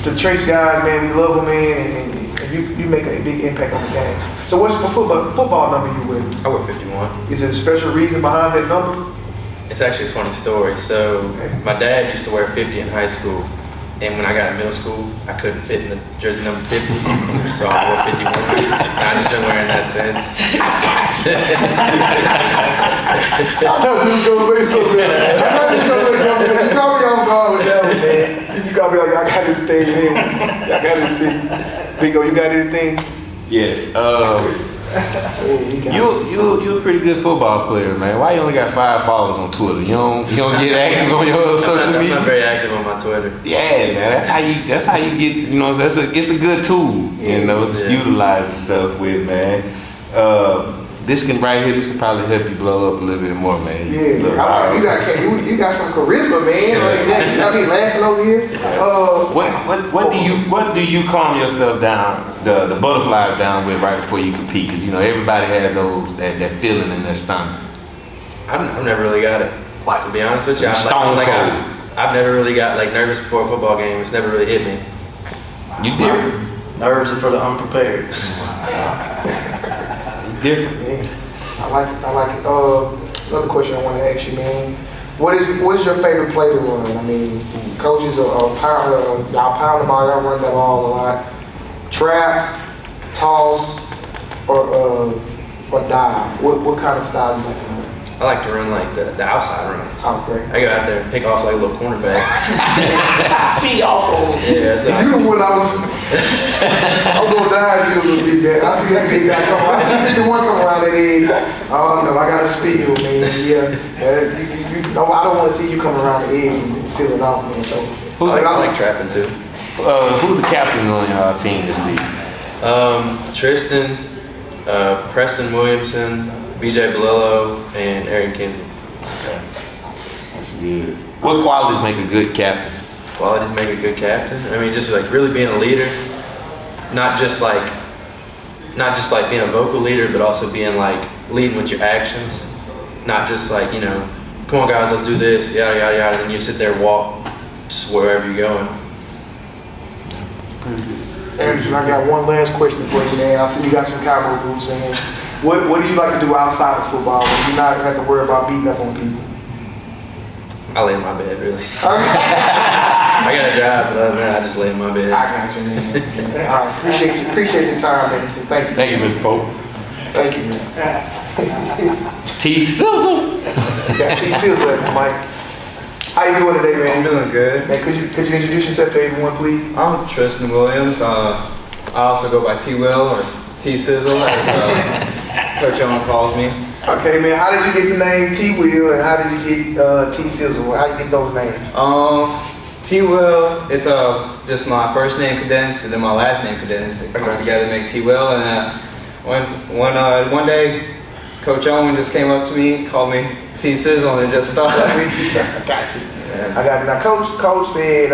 the trench guys, man, we love them, man, and you make a big impact on the game. So what's the football number you wear?
I wear 51.
Is there a special reason behind that number?
It's actually a funny story. So my dad used to wear 50 in high school, and when I got in middle school, I couldn't fit in the jersey number 50, so I wore 51. And I've just been wearing that since.
I thought you was gonna say something. You caught me off guard with that one, man. You caught me like, I got anything, man. I got anything. Bingo, you got anything?
Yes. You a pretty good football player, man. Why you only got 5 followers on Twitter? You don't get active on your social media?
I'm not very active on my Twitter.
Yeah, man. That's how you get. You know, it's a good tool. You know, just utilize yourself with, man. this can probably help you blow up a little bit more, man.
Yeah, you got some charisma, man. Like, you got me laughing over here.
What do you calm yourself down, the butterflies down with right before you compete? Because everybody has that feeling in their stomach.
I've never really got it. To be honest with you,
I've
never really got nervous before a football game. It's never really hit me.
You different.
Nerves are for the unprepared.
Different.
Man, I like it. Another question I want to ask you, man. What is your favorite play to run? I mean, coaches y'all pound the ball, y'all run that ball a lot. Trap, toss, or dive. What kind of style do you like to run?
I like to run like the outside runs.
Oh, great.
I go out there and pick off like a little cornerback.
Tee off.
Yeah, that's
you know what I'm gonna dive to a little bit, man. I see that big guy come. I see 51 come around that edge. Oh no, I got a speed, man. Yeah, I don't want to see you come around the edge and seal it off, man. So
I like trapping too.
Who's the captain on your team this season?
Tristan, Preston Williamson, BJ Bolillo, and Aaron Kinsey.
Okay. That's good. What qualities make a good captain?
Qualities make a good captain? I mean, just like really being a leader, not just like being a vocal leader, but also being like leading with your actions. Not just like, come on guys, let's do this, yada, yada, yada, and then you sit there and walk just wherever you're going.
Anderson, I got one last question for you, man. I see you got some cowboy boots, man. What do you like to do outside of football when you not have to worry about beating up on people?
I lay in my bed, really. I got a job, but other than that, I just lay in my bed.
I got you, man. All right, appreciate your time, Anderson. Thank you.
Thank you, Mr. Pope.
Thank you, man.
T-Sizzle.
Got T-Sizzle at the mic. How you doing today, man?
I'm doing good.
Man, could you introduce yourself to everyone, please?
I'm Tristan Williams. I also go by T-Will or T-Sizzle, as Coach Owen calls me.
Okay, man. How did you get the name T-Will, and how did you get T-Sizzle? How did you get those names?
T-Will, it's just my first name condensed and then my last name condensed. It comes together to make T-Will. And one day, Coach Owen just came up to me, called me T-Sizzle, and it just started.
I got you. Yeah. I got you. Now, Coach said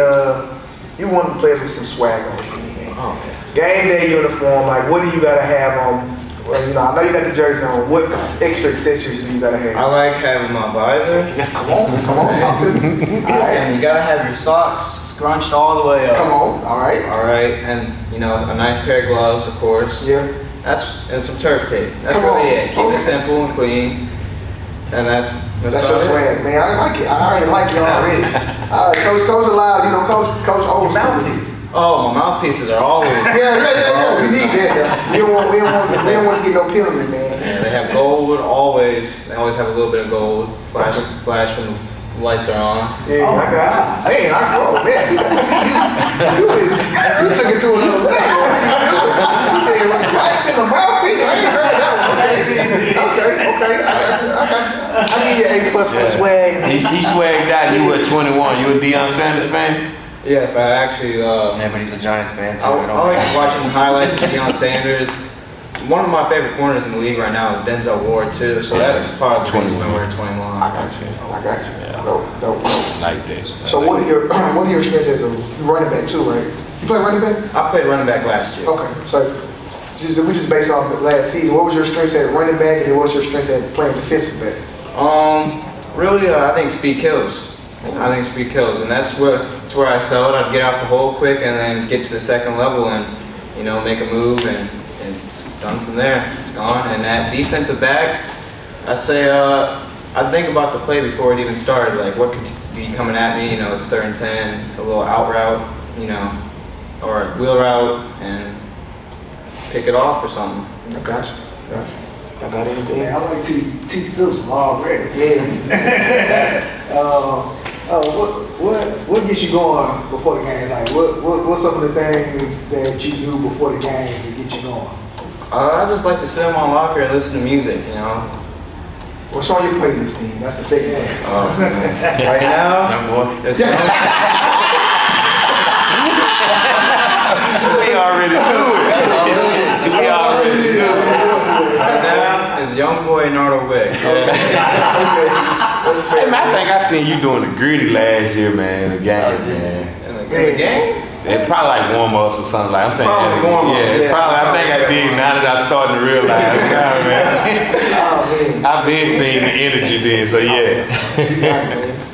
you want to play with some swag on the team, man.
Oh, okay.
Game day uniform, like what do you gotta have on? Well, I know you got the jersey on. What extra accessories do you gotta have?
I like having my visor.
Yes, come on, talk to me. All right.
And you gotta have your socks scrunched all the way up.
Come on, all right.
And a nice pair of gloves, of course.
Yeah.
And some turf tape. That's really it. Keep it simple and clean. And that's
your swag, man. I like it. I already like you already. All right, Coach allowed. Coach old
mouthpiece. Oh, my mouthpieces are always.
Yeah. We need that. We don't want to get no penalty, man.
Yeah, they have gold always. They always have a little bit of gold. Flash when the lights are on.
Yeah, I got you. Hey, man, you got to see you. You took it to another level. You said lights in the mouthpiece. I ain't heard that one. Okay. I got you. I give you an A+ for swag.
He swagged out. You were 21. You a Deion Sanders fan?
Yes, I actually.
Yeah, but he's a Giants fan too.
I like watching highlights of Deion Sanders. One of my favorite corners in the league right now is Denzel Ward too. So that's part of the reason I wear 21.
I got you.
Yeah.
Dope.
Like this.
So what are your strengths as a running back too, right? You play running back?
I played running back last year.
Okay, so we just based off the last season. What was your strengths at running back, and what's your strengths at playing defensive back?
Really, I think speed kills. I think speed kills, and that's where I sell it. I'd get out the hole quick and then get to the second level and make a move and it's done from there. It's gone. And that defensive back, I say I think about the play before it even started. Like what could be coming at me? It's 3rd and 10, a little out route, or a wheel route, and pick it off or something.
I got you. I got anything?
Man, I like T-Sizzle already.
Yeah.
What gets you going before the games? Like, what's some of the things that you do before the games that get you going?
I just like to sit in my locker and listen to music,
What's on your playlist, team? That's the second thing.
Right now, it's we already knew it. Right now, is young boy Nardo Wick.
Hey man, I think I seen you doing the gritty last year, man, in the game, man.
In the game?
It probably like warm-ups or something like I'm saying.
Probably warm-ups, yeah.
Probably. I think I did. Now that I'm starting to realize, nah, man. I've been seeing the energy then, so yeah.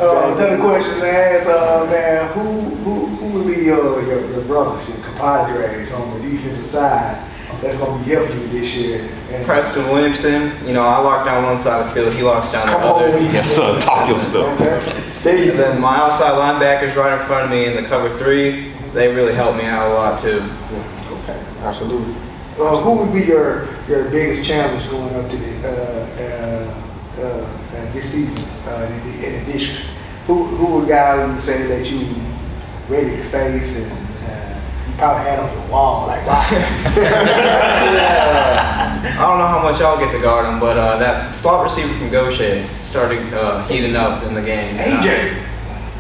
Another question to ask, man, who would be your brothers, your compadres on the defensive side that's going to be helping you this year? And
Preston Williamson, you know, I lock down one side of the field, he locks down the other.
Yes, sir. Talk your stuff.
Okay.
And then my outside linebackers right in front of me in the cover 3, they really help me out a lot too.
Okay, absolutely. Who would be your biggest challenge going up to this season in addition? Who would guy would say that you ready to face and you probably had on your wall like wow?
I don't know how much y'all get to guard him, but that slot receiver from Gaucher started heating up in the game.
AJ.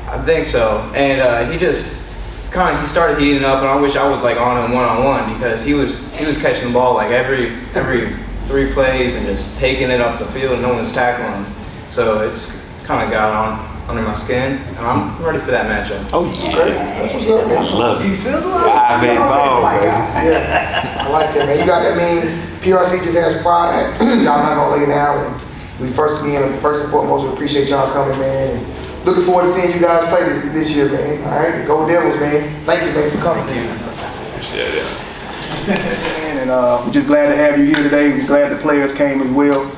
I think so, and he started heating up, and I wish I was like on him one-on-one because he was catching the ball like every 3 plays and just taking it up the field and no one's tackling. So it's kind of got under my skin, and I'm ready for that matchup.
Oh yeah,
That's what's up, man.
I love it.
Sizzle?
5-8 ball, baby.
Yeah, I like that, man. You got that, PRC just has pride. Y'all not gonna lay down. And we first and foremost, we appreciate y'all coming, man. And looking forward to seeing you guys play this year, man. All right, go Devils, man. Thank you, man, for coming. And we're just glad to have you here today. We're glad the players came as well.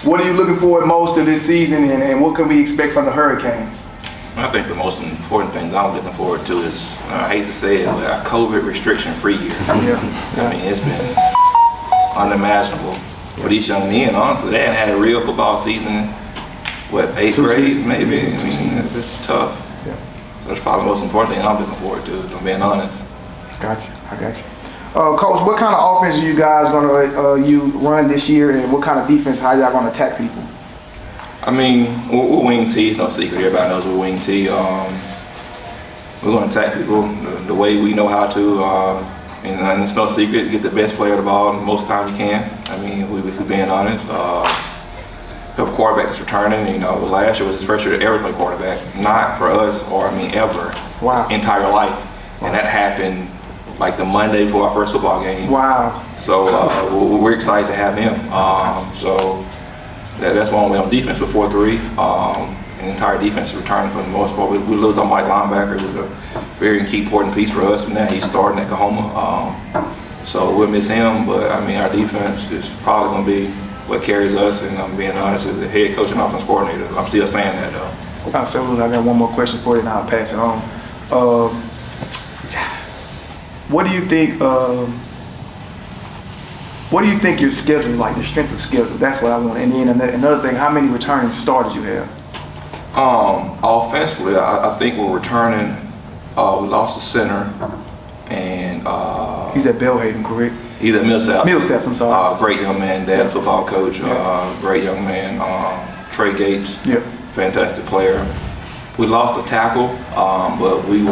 What are you looking forward most to this season, and what can we expect from the Hurricanes?
I think the most important thing that I'm looking forward to is, I hate to say it, but a COVID restriction-free year.
Yeah.
I mean, it's been unimaginable for these young men. Honestly, they hadn't had a real football season, what, 8th grade maybe? I mean, it's tough.
Yeah.
So that's probably the most important thing I'm looking forward to, if I'm being honest.
Gotcha, I got you. Coach, what kind of offense are you guys gonna you run this year, and what kind of defense? How y'all gonna attack people?
I mean, we're wing T. It's no secret. Everybody knows we're wing T. We're gonna attack people the way we know how to, and it's no secret. Get the best player of the ball most times you can. I mean, if we're being honest. Have a quarterback that's returning. You know, last year was his first year to ever play quarterback. Not for us, or ever.
Wow.
His entire life, and that happened like the Monday before our first football game.
Wow.
So we're excited to have him. So that's one way on defense with 4-3. And the entire defense is returning for the most part. We lose our Mike linebacker, who's a very key important piece for us. And now he's starting at Kahoma. So we'll miss him, but I mean, our defense is probably going to be what carries us. And I'm being honest, as the head coach and offense coordinator, I'm still saying that though.
Absolutely. I got one more question for you, and I'll pass it on. What do you think? What do you think your schedule, like the strength of schedule? That's what I want. And then another thing, how many returning starters you have?
Offensively, I think we're returning. We lost the center, and
he's at Belhaven, correct?
He's at Millsap.
Millsap, I'm sorry.
Great young man, dad, football coach. Great young man. Trey Gates.
Yeah.
Fantastic player. We lost the tackle, but we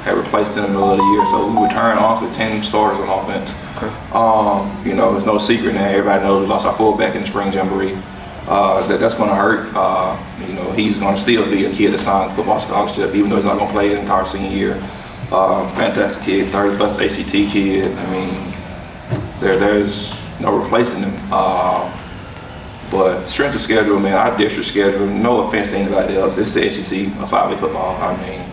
had replaced in the middle of the year, so we returned honestly 10 starters on offense.
Okay.
You know, it's no secret now. Everybody knows we lost our fullback in the spring jamboree. That's going to hurt. You know, he's going to still be a kid that signs football scholarship, even though he's not going to play the entire senior year. Fantastic kid, 30+ ACT kid. I mean, there's no replacing him. But strength of schedule, man, our district schedule, no offense to anybody else, it's the SEC of 5A football. I mean,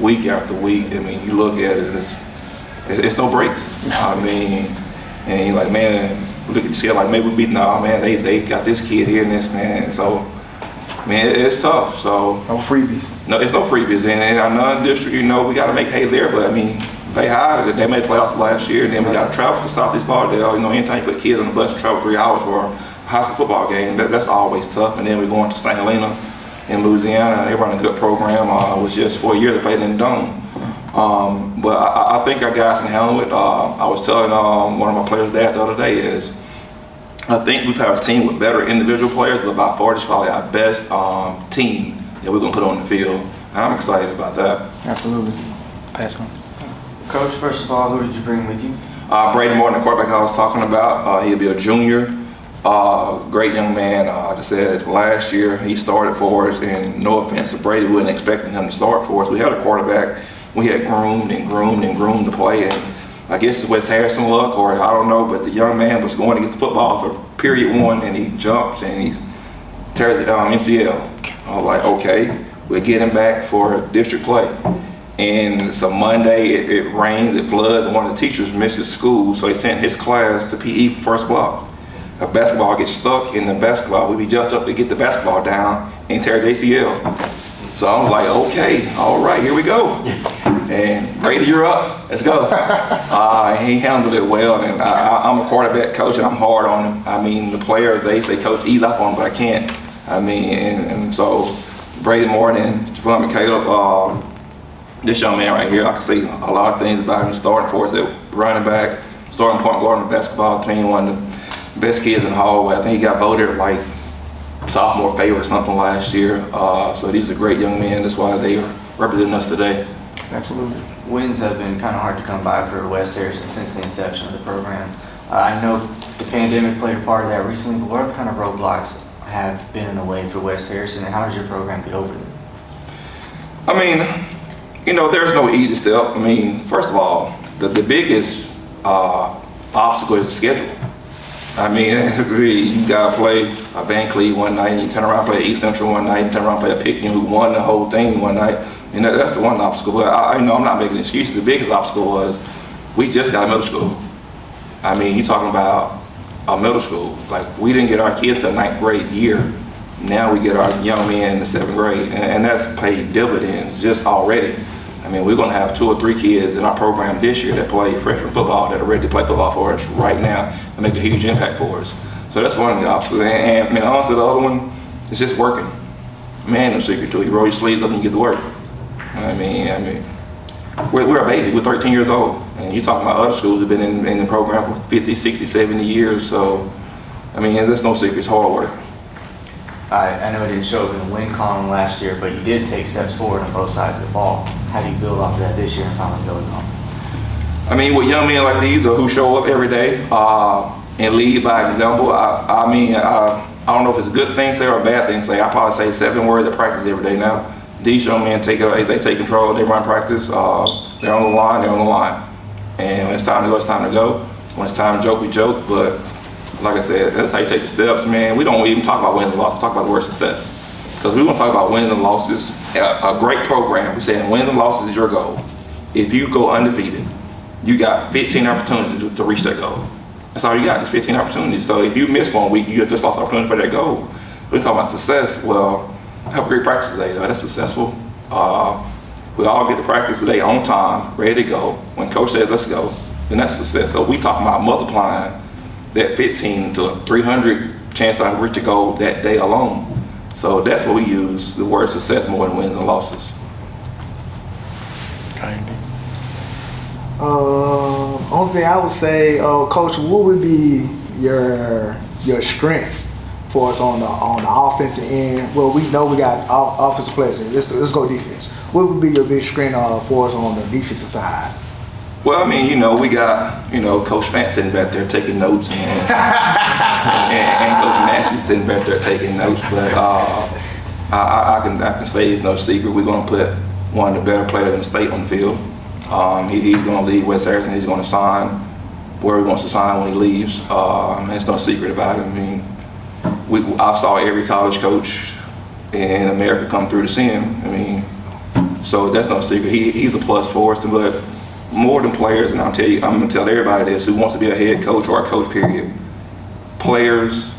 week after week, I mean, you look at it, it's no breaks. I mean, and you're like, man, look at the schedule, like maybe we beat, nah, man, they got this kid here and this, man. So, man, it's tough. So
no freebies.
No, it's no freebies. And in our non-district, you know, we got to make hay there, but I mean, they hired it. They made playoffs last year, and then we got to travel to Southeast Lauderdale. You know, anytime you put kids on the bus and travel 3 hours for a high school football game, that's always tough. And then we're going to St. Helena in Louisiana. They run a good program. It was just 4 years they played in the Dome. But I think our guys can handle it. I was telling one of my players' dad the other day is, I think we've had a team with better individual players, but by far, it's probably our best team that we're going to put on the field. And I'm excited about that.
Absolutely. Pass on.
Coach, first of all, who did you bring with you?
Brady Morton, the quarterback I was talking about, he'll be a junior. Great young man. Like I said, last year he started for us, and no offense to Brady, we wasn't expecting him to start for us. We had a quarterback we had groomed to play, and I guess it's Wes Harrison luck, or I don't know, but the young man was going to get the football for period one, and he jumps and he tears the MCL. I was like, okay, we'll get him back for district play. And so Monday, it rains, it floods, and one of the teachers misses school, so he sent his class to PE for first block. A basketball gets stuck in the basketball. We jumped up to get the basketball down and tears ACL. So I was like, okay, all right, here we go. And Brady, you're up, let's go. He handled it well, and I'm a quarterback coach, and I'm hard on him. I mean, the players, they say, coach, ease up on him, but I can't. I mean, and so Brady, Morton, Javon, and Caleb, this young man right here, I can say a lot of things about him. Starting for us at running back, starting point guard on the basketball team, one of the best kids in the hallway. I think he got voted like sophomore favorite or something last year. So he's a great young man. That's why they are representing us today.
Absolutely. Wins have been kind of hard to come by for West Harrison since the inception of the program. I know the pandemic played a part of that recently, but what other kind of roadblocks have been in the way for West Harrison, and how does your program get over them?
I mean, you know, there's no easy step. I mean, first of all, the biggest obstacle is the schedule. I mean, you gotta play a Van Cleve one night, and you turn around and play East Central one night, and turn around and play a Picking who won the whole thing one night. And that's the one obstacle. But I know I'm not making excuses. The biggest obstacle was we just got middle school. I mean, you're talking about a middle school. Like, we didn't get our kids to 9th grade year. Now we get our young men in the 7th grade, and that's paid dividends just already. I mean, we're going to have 2 or 3 kids in our program this year that play freshman football that are ready to play football for us right now and make a huge impact for us. So that's one of the obstacles. And I mean, honestly, the other one is just working. Man, no secret to it. You roll your sleeves up and you get to work. I mean, we're a baby. We're 13 years old. And you're talking about other schools that have been in the program for 50, 60, 70 years. So, I mean, there's no secret. It's hard work.
I know it didn't show up in the win column last year, but you did take steps forward on both sides of the ball. How do you build off of that this year and finally build it on?
I mean, with young men like these who show up every day and lead by example, I mean, I don't know if it's a good thing to say or a bad thing to say. I probably say 7 words at practice every day now. These young men take control, they run practice, they're on the line, And when it's time to go, it's time to go. When it's time to joke, we joke, but like I said, that's how you take the steps, man. We don't even talk about wins and losses, we talk about the word success. Because we want to talk about wins and losses. A great program, we're saying wins and losses is your goal. If you go undefeated, you got 15 opportunities to reach that goal. That's all you got, is 15 opportunities. So if you miss one week, you just lost opportunity for that goal. We're talking about success. Well, have a great practice today, though. That's successful. We all get to practice today on time, ready to go. When coach says let's go, then that's success. So we talking about multiplying that 15 to a 300 chance to reach a goal that day alone. So that's what we use, the word success more than wins and losses.
Only thing I would say, Coach, what would be your strength for us on the offensive end? Well, we know we got offensive players. Let's go defense. What would be your big strength for us on the defensive side?
Well, I mean, you know, we got, Coach Fant sitting back there taking notes and Coach Massey sitting back there taking notes. But I can say it's no secret. We're going to put one of the better players in the state on the field. He's going to lead West Harrison. He's going to sign where he wants to sign when he leaves. And it's no secret about it. I mean, I saw every college coach in America come through to see him. I mean, so that's no secret. He's a plus for us. But more than players, and I'm going to tell everybody this who wants to be a head coach or a coach, period. Players,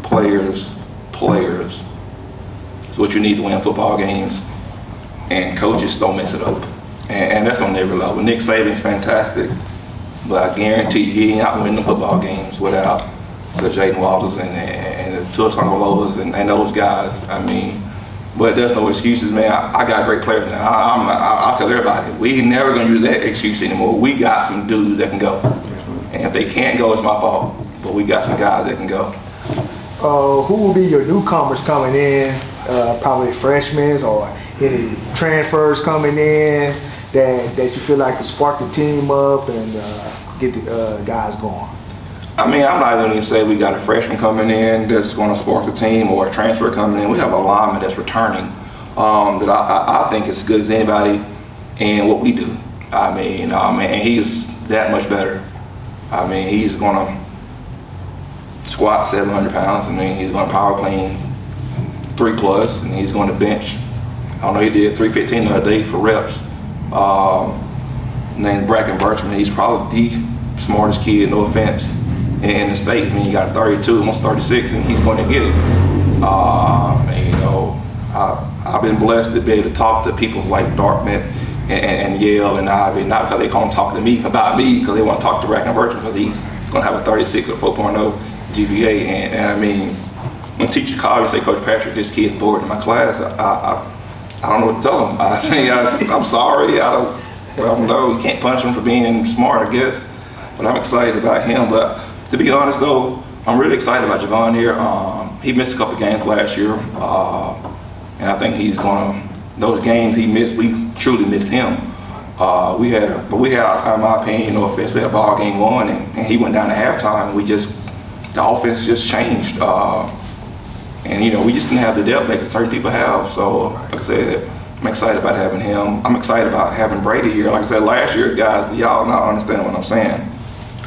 players, players. It's what you need to win football games. And coaches don't mess it up. And that's on every level. Nick Saban's fantastic, but I guarantee you he ain't out winning the football games without the Jaden Walters and the Tua Tagovailoas and those guys. I mean, but there's no excuses, man. I got great players now. I'll tell everybody, we ain't never gonna use that excuse anymore. We got some dudes that can go. And if they can't go, it's my fault. But we got some guys that can go.
Who will be your newcomers coming in? Probably freshmen or any transfers coming in that you feel like can spark the team up and get the guys going?
I mean, I'm not going to say we got a freshman coming in that's going to spark the team or a transfer coming in. We have a lineman that's returning that I think is as good as anybody in what we do. I mean, and he's that much better. I mean, he's going to squat 700 pounds. I mean, he's going to power clean 3+, and he's going to bench. I don't know, he did 315 the other day for reps. Named Braxton Green. He's probably the smartest kid, no offense, in the state. I mean, he got 32, almost 36, and he's going to get it. And, you know, I've been blessed to be able to talk to people like Dartmouth and Yale and Ivy, not because they come talk to me about me, because they want to talk to Braxton Green because he's going to have a 36 or 4.0 GPA. And I mean, when teachers call you and say, Coach Patrick, this kid's bored in my class, I don't know what to tell them. I think I'm sorry. I don't know. You can't punish him for being smart, I guess. But I'm excited about him. But to be honest, though, I'm really excited about Javon here. He missed a couple games last year, and I think he's going to. Those games he missed, we truly missed him. We had, in my opinion, no offense, we had a ball game 1, and he went down to halftime. And the offense just changed. And, you know, we just didn't have the depth that certain people have. So, like I said, I'm excited about having him. I'm excited about having Brady here. Like I said, last year, guys, y'all not understand what I'm saying.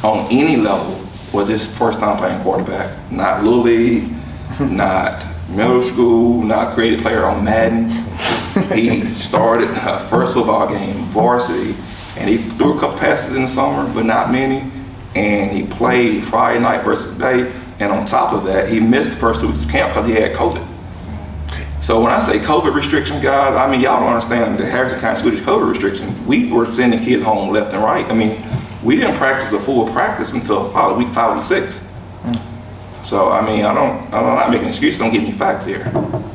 On any level, was his first time playing quarterback. Not Little League, not middle school, not creative player on Madden. He started first football game, varsity, and he threw a couple passes in the summer, but not many. And he played Friday night versus Bay. And on top of that, he missed the first 2 weeks of camp because he had COVID. So when I say COVID restrictions, guys, I mean, y'all don't understand the Harrison County School District COVID restrictions. We were sending kids home left and right. I mean, we didn't practice a full practice until probably week 5, week 6. So, I mean, I'm not making excuses, don't give me facts here.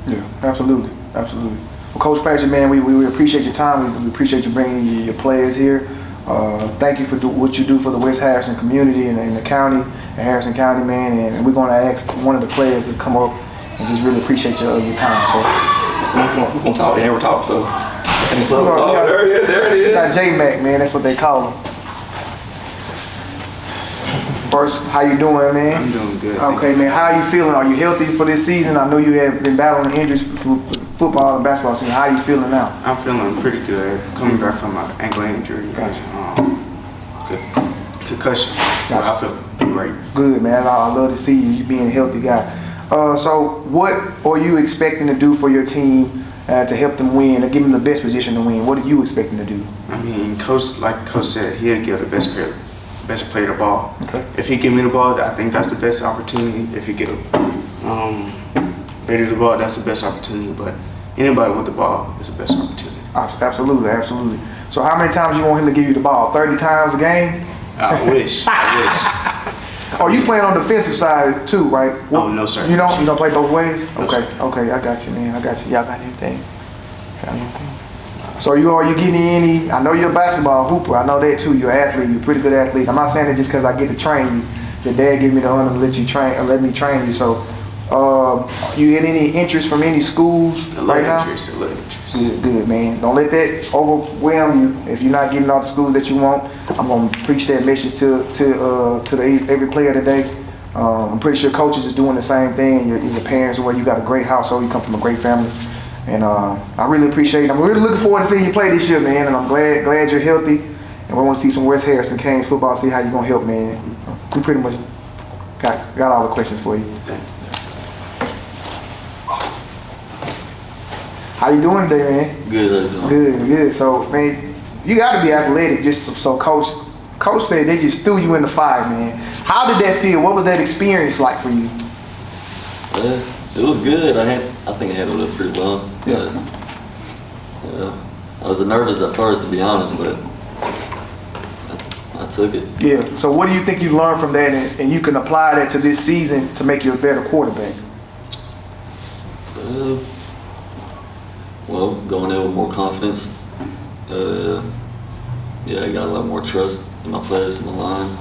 Yeah, absolutely, absolutely. Well, Coach Patrick, man, we appreciate your time. We appreciate you bringing your players here. Thank you for what you do for the West Harrison community and the county, and Harrison County, man. And we're going to ask one of the players to come up and just really appreciate your time. So
we're going to talk. They never talk, so.
There it is. Got J-Mac, man. That's what they call him. First, how you doing, man?
I'm doing good.
Okay, man. How are you feeling? Are you healthy for this season? I know you have been battling injuries through football and basketball season. How are you feeling now?
I'm feeling pretty good. Coming back from an ankle injury. Concussion. I feel great.
Good, man. I love to see you being a healthy guy. So what are you expecting to do for your team to help them win and give them the best position to win? What are you expecting to do?
I mean, like Coach said, he'll give the best player the ball.
Okay.
If he give me the ball, I think that's the best opportunity. If he get Brady the ball, that's the best opportunity. But anybody with the ball is the best opportunity.
Absolutely, absolutely. So how many times you want him to give you the ball? 30 times a game?
I wish.
Oh, you playing on the defensive side too, right?
Oh, no, sir.
You don't play both ways?
No,
okay,
sir.
Okay, I got you, man. I got you. Y'all got anything? So are you getting any? I know you're a basketball hooper. I know that too. You're an athlete. You're a pretty good athlete. I'm not saying it just because I get to train you. Your dad gave me the honor to let me train you. So, you get any interest from any schools right now?
A little interest.
Good, man. Don't let that overwhelm you. If you're not getting all the schools that you want, I'm gonna preach that message to every player today. I'm pretty sure coaches are doing the same thing. Your parents, where you got a great household, you come from a great family. And I really appreciate it. I'm really looking forward to seeing you play this year, man. And I'm glad you're healthy. And we want to see some West Harrison Canes football, see how you're going to help, man. We pretty much got all the questions for you. How you doing today, man?
Good.
Good. So, man, you got to be athletic. Just so Coach said they just threw you in the fire, man. How did that feel? What was that experience like for you?
It was good. I think I handled it pretty well.
Yeah.
I was nervous at first, to be honest, but I took it.
Yeah. So what do you think you learned from that, and you can apply that to this season to make you a better quarterback?
Well, going in with more confidence. I got a lot more trust in my players, my line,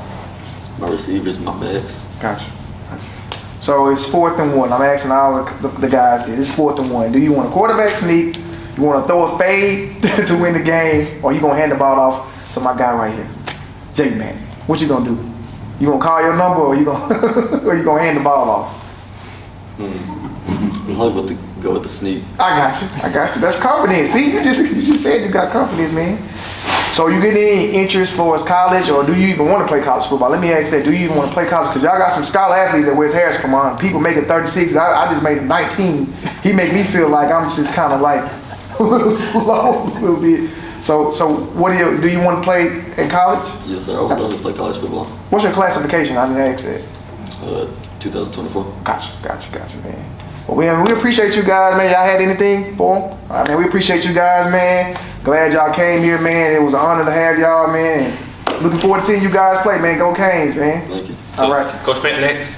my receivers, my backs.
Gotcha. So it's 4th and 1. I'm asking all the guys this. It's 4th and 1. Do you want a quarterback sneak? You want to throw a fade to win the game? Or you going to hand the ball off to my guy right here? J-Man. What you going to do? You gonna call your number or you gonna or you gonna hand the ball off?
I'm hoping to go with the sneak.
I got you. That's confidence. See, you just said you got confidence, man. So you get any interest for us college, or do you even want to play college football? Let me ask that. Do you even want to play college? Because y'all got some scholar athletes at West Harris. Come on, people making 36. I just made 19. He make me feel like I'm just kind of like a little slow, a little bit. So what do you want to play in college?
Yes, sir. I would love to play college football.
What's your classification? I didn't ask that.
2024.
Gotcha, man. Well, we appreciate you guys, man. Y'all had anything for them? All right, man, we appreciate you guys, man. Glad y'all came here, man. It was an honor to have y'all, man. And looking forward to seeing you guys play, man. Go Canes, man.
Thank you.
All right.
Coach Fenton next.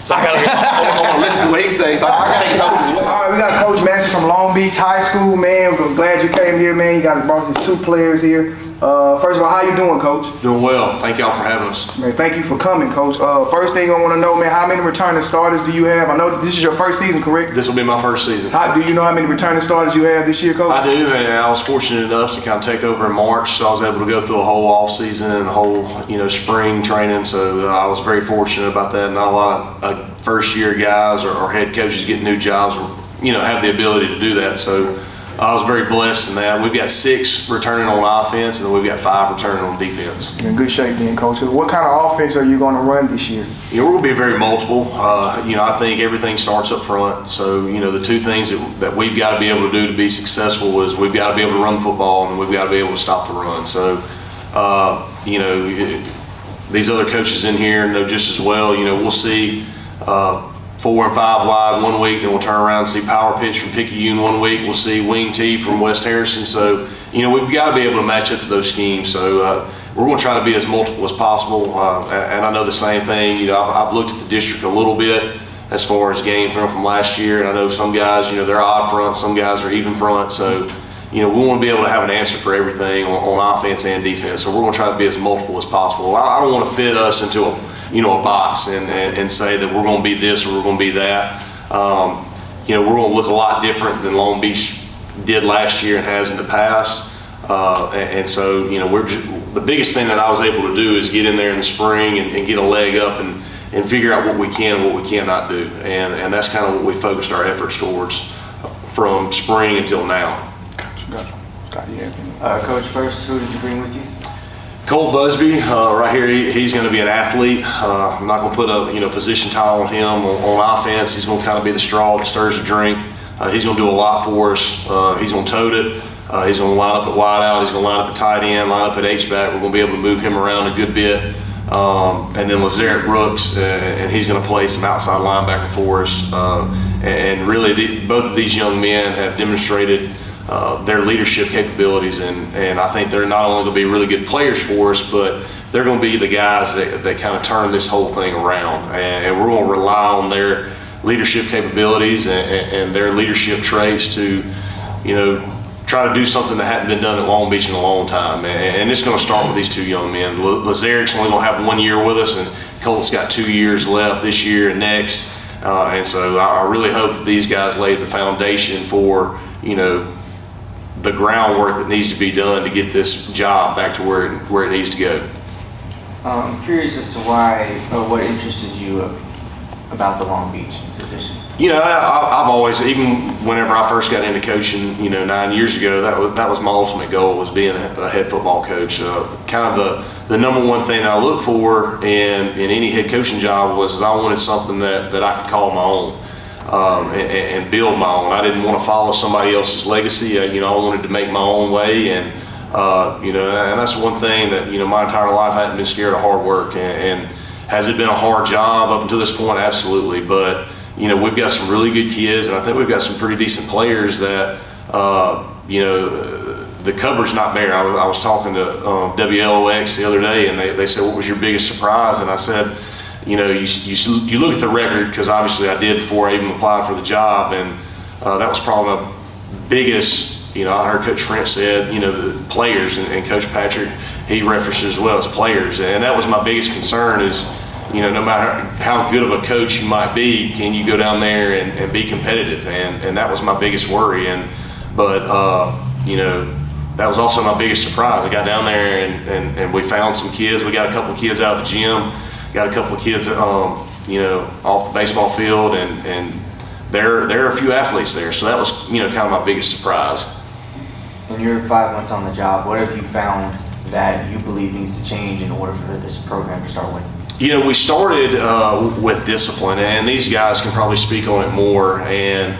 So I got to listen to what he says. So I got to take notes as well.
All right, we got Coach Massey from Long Beach High School, man. We're glad you came here, man. You brought these 2 players here. First of all, how you doing, Coach?
Doing well. Thank y'all for having us.
Man, thank you for coming, Coach. First thing I want to know, man, how many returning starters do you have? I know this is your first season, correct?
This will be my first season.
Do you know how many returning starters you have this year, Coach?
I do, and I was fortunate enough to kind of take over in March, so I was able to go through a whole off season and a whole, spring training. So I was very fortunate about that. Not a lot of first year guys or head coaches getting new jobs, have the ability to do that. So I was very blessed in that. We've got 6 returning on offense, and then we've got 5 returning on defense.
You're in good shape then, Coach. What kind of offense are you going to run this year?
We're going to be very multiple. I think everything starts up front. So, the 2 things that we've got to be able to do to be successful is we've got to be able to run the football, and we've got to be able to stop the run. So, these other coaches in here know just as well. We'll see 4 and 5 wide one week, then we'll turn around and see power pitch from Picayune one week. We'll see wing tee from West Harrison. So, we've got to be able to match up to those schemes. So, we're going to try to be as multiple as possible. And I know the same thing. I've looked at the district a little bit as far as game from last year. And I know some guys, they're odd front, some guys are even front. So, we want to be able to have an answer for everything on offense and defense. So, we're going to try to be as multiple as possible. I don't want to fit us into a box and say that we're going to be this or we're going to be that. We're going to look a lot different than Long Beach did last year and has in the past. And so, the biggest thing that I was able to do is get in there in the spring and get a leg up and figure out what we can and what we cannot do. And that's kind of what we focused our efforts towards from spring until now.
Gotcha.
Coach, first, who did you bring with you?
Cole Busby, right here, he's going to be an athlete. I'm not going to put a position title on him on offense. He's going to kind of be the straw that stirs the drink. He's going to do a lot for us. He's going to tote it. He's going to line up at wide out. He's going to line up at tight end, line up at H-back. We're going to be able to move him around a good bit. And then Lazarick Brooks, and he's going to play some outside linebacker for us. And really, both of these young men have demonstrated their leadership capabilities, and I think they're not only going to be really good players for us, but they're going to be the guys that kind of turn this whole thing around. And we're going to rely on their leadership capabilities and their leadership traits to, try to do something that hadn't been done at Long Beach in a long time. And it's going to start with these 2 young men. Lazarick's only going to have 1 year with us, and Colt's got 2 years left this year and next. And so I really hope that these guys laid the foundation for, the groundwork that needs to be done to get this job back to where it needs to go.
I'm curious as to why, or what interested you about the Long Beach position.
I've always, even whenever I first got into coaching, 9 years ago, that was my ultimate goal, was being a head football coach. Kind of the number one thing I look for in any head coaching job was I wanted something that I could call my own. And build my own. I didn't want to follow somebody else's legacy. I wanted to make my own way, and that's one thing that my entire life I hadn't been scared of hard work. And has it been a hard job up until this point? Absolutely. But we've got some really good kids, and I think we've got some pretty decent players that the cupboard's not bare. I was talking to WLOX the other day, and they said, "What was your biggest surprise?" And I said, you look at the record, because obviously I did before I even applied for the job, and that was probably my biggest, I heard Coach French said, the players, and Coach Patrick, he referenced it as well as players, and that was my biggest concern is, no matter how good of a coach you might be, can you go down there and be competitive, and that was my biggest worry, but that was also my biggest surprise. I got down there and we found some kids. We got a couple of kids out of the gym got a couple of kids, you know, off the baseball field, and there are a few athletes there. So that was, you know, kind of my biggest surprise.
In your 5 months on the job, what have you found that you believe needs to change in order for this program to start winning?
You know, we started with discipline, and these guys can probably speak on it more. And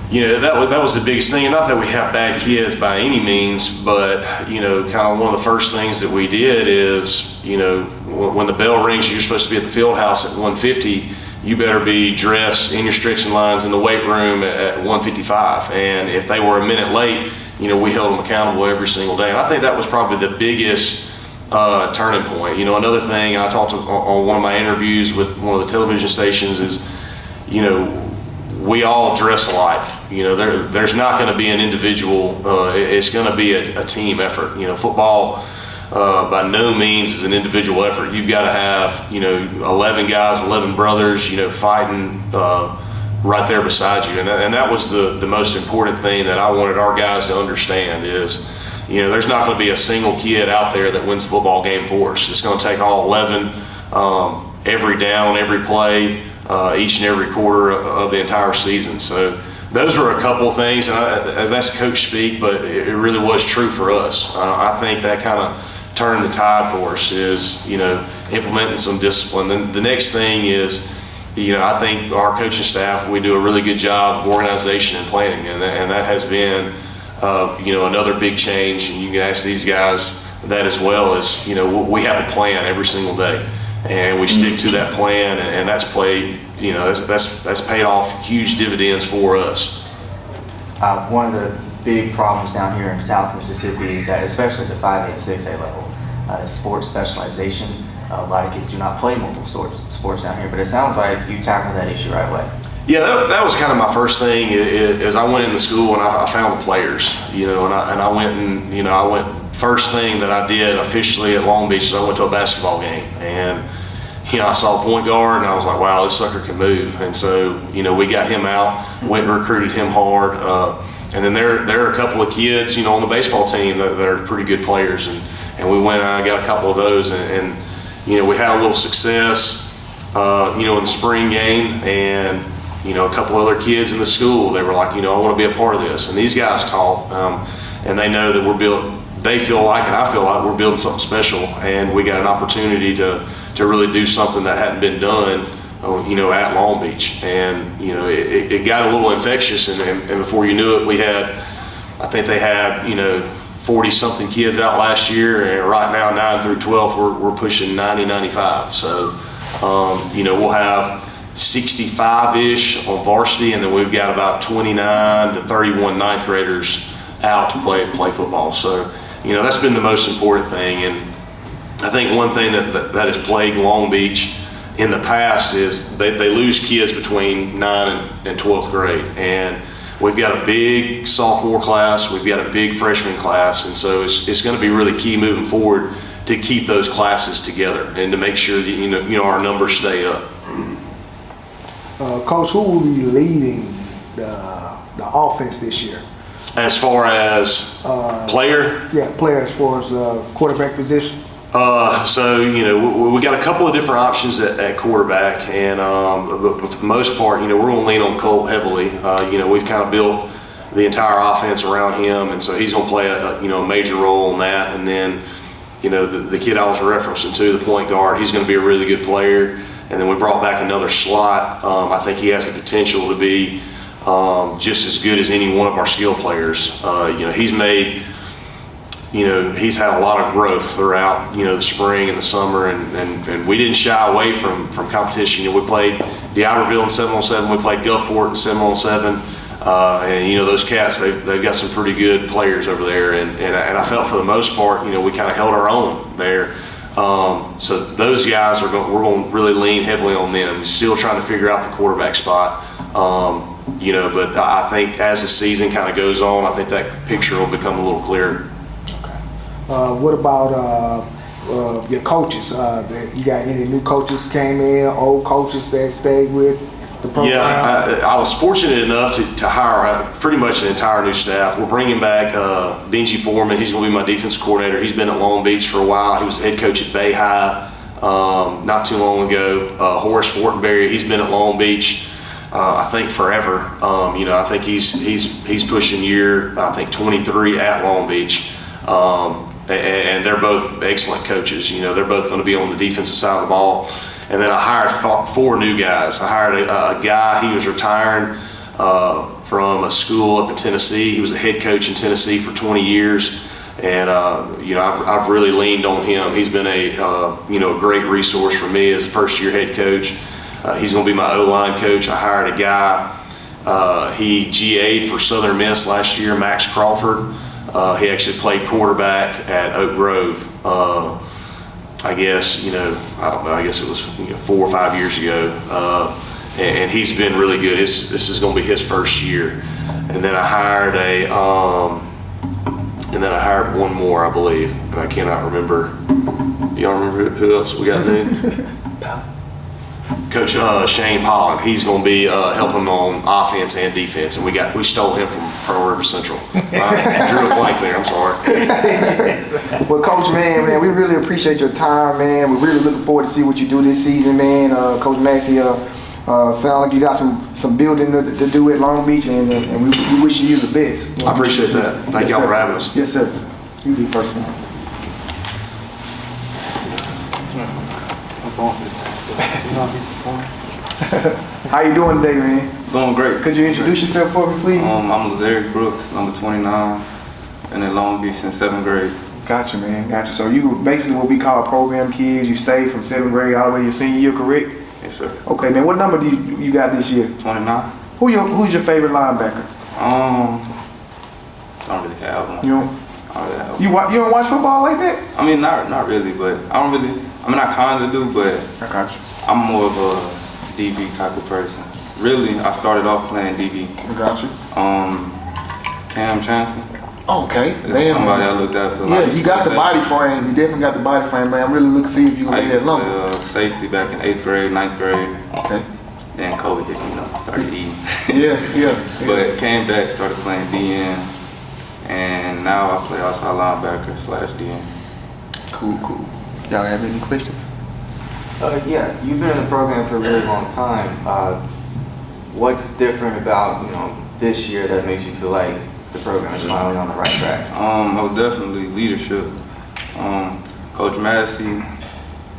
you know, that was the biggest thing. And not that we have bad kids by any means, but you know, kind of one of the first things that we did is, you know, when the bell rings, you're supposed to be at the field house at 1:50. You better be dressed in your stretching lines in the weight room at 1:55. And if they were a minute late, you know, we held them accountable every single day. And I think that was probably the biggest turning point. You know, another thing I talked on one of my interviews with one of the television stations is, you know, we all dress alike. You know, there's not going to be an individual. It's going to be a team effort. You know, football by no means is an individual effort. You've got to have, you know, 11 guys, 11 brothers, you know, fighting right there beside you. And that was the most important thing that I wanted our guys to understand is, you know, there's not going to be a single kid out there that wins a football game for us. It's going to take all 11 every down, every play, each and every quarter of the entire season. So those were a couple of things, and that's coach speak, but it really was true for us. I think that kind of turned the tide for us is, you know, implementing some discipline. Then the next thing is, you know, I think our coaching staff, we do a really good job of organization and planning, and that has been, you know, another big change. And you can ask these guys that as well. As, you know, we have a plan every single day, and we stick to that plan, and that's played, you know, that's paid off huge dividends for us.
One of the big problems down here in South Mississippi is that, especially at the 5A and 6A level, is sports specialization. A lot of kids do not play multiple sports down here, but it sounds like you tackled that issue right away.
Yeah, that was kind of my first thing. Is I went into school and I found the players, you know, and I went and, you know, first thing that I did officially at Long Beach is I went to a basketball game, and you know, I saw a point guard and I was like, wow, this sucker can move. And so, you know, we got him out, went and recruited him hard. And then there are a couple of kids, you know, on the baseball team that are pretty good players, and we went and I got a couple of those, and you know, we had a little success, you know, in the spring game, and you know, a couple other kids in the school, they were like, you know, I want to be a part of this. And these guys talk, and they know that they feel like, and I feel like we're building something special, and we got an opportunity to really do something that hadn't been done, you know, at Long Beach. And, you know, it got a little infectious, and before you knew it, I think they had, you know, 40-something kids out last year, and right now, 9 through 12th, we're pushing 90, 95. So, you know, we'll have 65-ish on varsity, and then we've got about 29 to 31 ninth graders out to play football. So, you know, that's been the most important thing. And I think one thing that has plagued Long Beach in the past is they lose kids between 9 and 12th grade. And we've got a big sophomore class, we've got a big freshman class, and so it's going to be really key moving forward to keep those classes together and to make sure that, you know, our numbers stay up.
Coach, who will be leading the offense this year?
As far as player?
Yeah, player as far as quarterback position.
So, you know, we got a couple of different options at quarterback, and but for the most part, you know, we're going to lean on Colt heavily. You know, we've kind of built the entire offense around him, and so he's going to play a major role in that. And then, you know, the kid I was referencing to, the point guard, he's going to be a really good player. And then we brought back another slot. I think he has the potential to be just as good as any one of our skill players. You know, he's had a lot of growth throughout, you know, the spring and the summer, and we didn't shy away from competition. You know, we played D'Iberville in 7-on-7, we played Gulfport in 7-on-7, and you know, those cats, they've got some pretty good players over there, and I felt for the most part, you know, we kind of held our own there. So those guys we're going to really lean heavily on them. Still trying to figure out the quarterback spot, you know, but I think as the season kind of goes on, I think that picture will become a little clearer.
What about your coaches? You got any new coaches came in, old coaches that stayed with the program?
Yeah, I was fortunate enough to hire pretty much an entire new staff. We're bringing back Benji Foreman. He's going to be my defensive coordinator. He's been at Long Beach for a while. He was the head coach at Bay High. not too long ago. Horace Fortenberry, he's been at Long Beach, I think forever. I think he's pushing year, I think 23 at Long Beach. And they're both excellent coaches. They're both going to be on the defensive side of the ball. And then I hired 4 new guys. I hired a guy, he was retiring from a school up in Tennessee. He was a head coach in Tennessee for 20 years. And, I've really leaned on him. He's been a great resource for me as a first-year head coach. He's going to be my O-line coach. I hired a guy, he GA'd for Southern Miss last year, Max Crawford. He actually played quarterback at Oak Grove. I guess, I don't know, I guess it was 4 or 5 years ago. And he's been really good. This is going to be his first year. And then I hired one more, I believe, and I cannot remember. Do y'all remember who else we got new? Coach Shane Pollock. He's going to be helping on offense and defense, and we stole him from Pearl River Central. I drew a blank there. I'm sorry.
Well, Coach, man, we really appreciate your time, man. We're really looking forward to see what you do this season, man. Coach Massey, sound like you got some building to do at Long Beach, and we wish you the best.
I appreciate that. Thank y'all for having us.
Yes, sir. You be first, man. How you doing today, man?
Doing great.
Could you introduce yourself for me, please?
I'm Lazarius Brooks, number 29, and in Long Beach since 7th grade.
Gotcha, man. Gotcha. So you basically what we call program kids. You stayed from 7th grade all the way to your senior year, correct?
Yes, sir.
Okay, man. What number do you got this year?
29.
Who's your favorite linebacker?
Don't really have one.
You don't?
I don't really have one.
You don't watch football like that?
I mean, not really, but I kind of do, but
I got you.
I'm more of a DB type of person. Really, I started off playing DB.
I got you.
Cam Chancellor.
Okay.
That's somebody I looked after.
Yeah, you got the body frame. You definitely got the body frame, man. I'm really looking to see if you can
I
make
used
that
to
lumber.
play safety back in 8th grade, 9th grade.
Okay.
Then COVID hit, started eating.
Yeah.
But came back, started playing DN, and now I play outside linebacker / DN.
Cool. Y'all have any questions?
Yeah, you've been in the program for a really long time. What's different about this year that makes you feel like the program is finally on the right track?
Most definitely leadership. Coach Massey,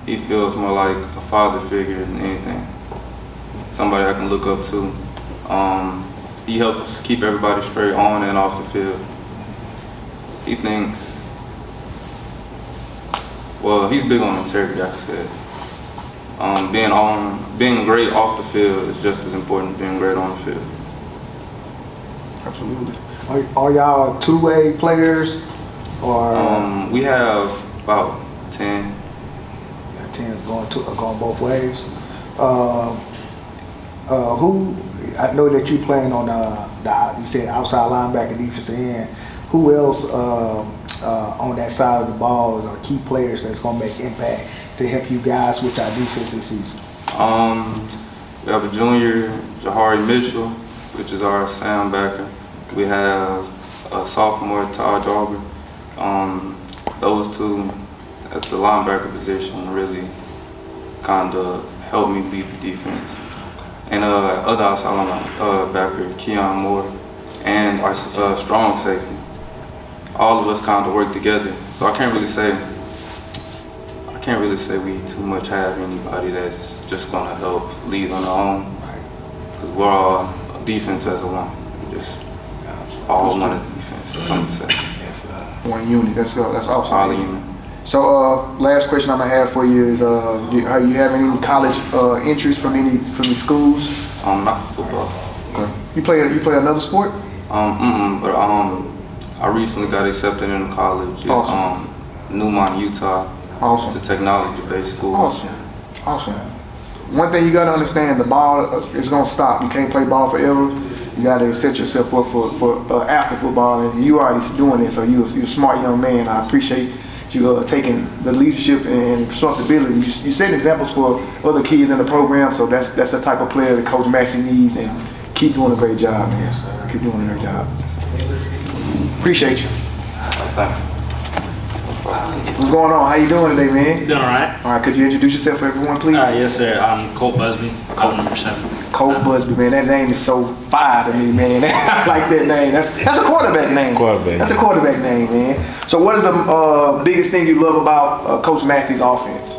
he feels more like a father figure than anything. Somebody I can look up to. He helps keep everybody straight on and off the field. He thinks, he's big on integrity, like I said. Being great off the field is just as important as being great on the field.
Absolutely. Are y'all two-way players, or
we have about 10.
10 going both ways. Who I know that you playing on you said outside linebacker, defensive end. Who else on that side of the ball are key players that's gonna make impact to help you guys with our defense this season?
We have a junior, Jahari Mitchell, which is our soundbacker. We have a sophomore, Taj Auger. Those two at the linebacker position really kind of helped me lead the defense. And other outside linebacker, Keon Moore, and our strong safety. All of us kind of work together. So I can't really say we too much have anybody that's just gonna help lead on their own. Because we're all a defense as a one. We're just all one as a defense. That's something to say.
One unit. That's awesome.
All a unit.
So last question I'm gonna have for you is, are you having any college interest from any schools?
Not for football.
Okay. You play another sport?
But I recently got accepted into college. It's
Awesome.
Newmont, Utah.
Awesome.
It's a technology-based school.
Awesome. One thing you gotta understand, the ball is gonna stop. You can't play ball forever. You gotta set yourself up for after football, and you already doing it. So you're a smart young man. I appreciate you taking the leadership and responsibility. You set examples for other kids in the program. So that's the type of player that Coach Massey needs, and keep doing a great job, man. Keep doing a great job. Appreciate you.
Thank you.
What's going on? How you doing today, man?
Doing all right.
All right, could you introduce yourself for everyone, please?
Yes, sir. I'm Colt Busby. I'm number 7.
Colt Busby, man. That name is so fire to me, man. I like that name. That's a quarterback name. That's a quarterback name, man. So what is the biggest thing you love about Coach Massey's offense?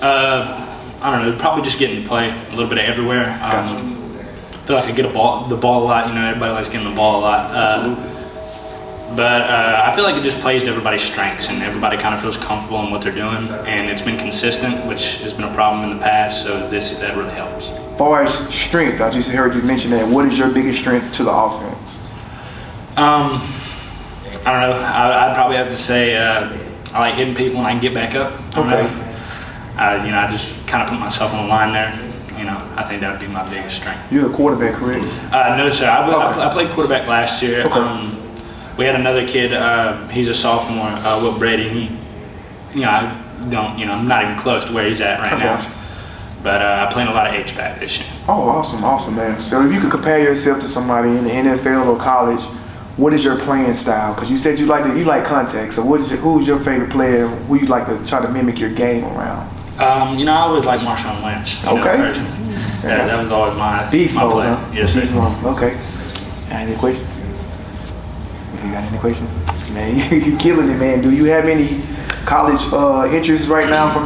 I don't know. Probably just getting to play a little bit of everywhere. I feel like I get the ball a lot. You know, everybody likes getting the ball a lot. But I feel like it just plays to everybody's strengths, and everybody kind of feels comfortable in what they're doing, and it's been consistent, which has been a problem in the past. So that really helps.
As far as strength, I just heard you mention that. What is your biggest strength to the offense?
I don't know. I'd probably have to say I like hitting people and I can get back up. I don't know. I just kind of put myself on the line there. You know, I think that would be my biggest strength.
You're a quarterback, correct?
No, sir. I played quarterback last year.
Okay.
We had another kid. He's a sophomore, Will Brady, and he, I'm not even close to where he's at right now. But I played a lot of H-back this year.
Oh, awesome, man. So if you could compare yourself to somebody in the NFL or college, what is your playing style? Because you said you like contact. So who's your favorite player? Who you like to try to mimic your game around?
I always like Marshawn Lynch. That was always my
beast mode,
play.
Huh?
Yes, sir.
Beast mode. Okay. Any questions? You got any questions? Man, you killing it, man. Do you have any college interests right now from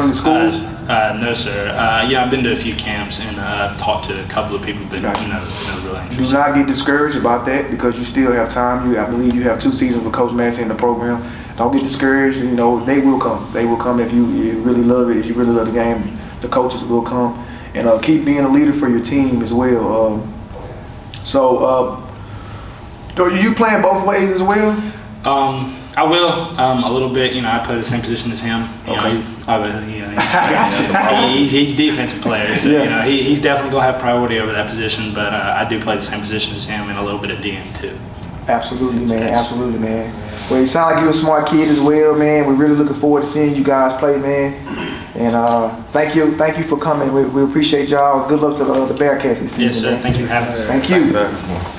the schools?
No, sir. I've been to a few camps and talked to a couple of people, but no real interest.
Do not get discouraged about that because you still have time. I believe you have 2 seasons with Coach Massey in the program. Don't get discouraged. You know, they will come. They will come if you really love it. If you really love the game, the coaches will come. And keep being a leader for your team as well. Are you playing both ways as well?
I will a little bit. I play the same position as him. He's defensive player, so he's definitely gonna have priority over that position. But I do play the same position as him and a little bit of DM too.
Absolutely, man. Absolutely, man. Well, you sound like you're a smart kid as well, man. We're really looking forward to seeing you guys play, man. And thank you for coming. We appreciate y'all. Good luck to the Bearcats this season.
Yes, sir.
Man.
Thank you for having us.
Thank you.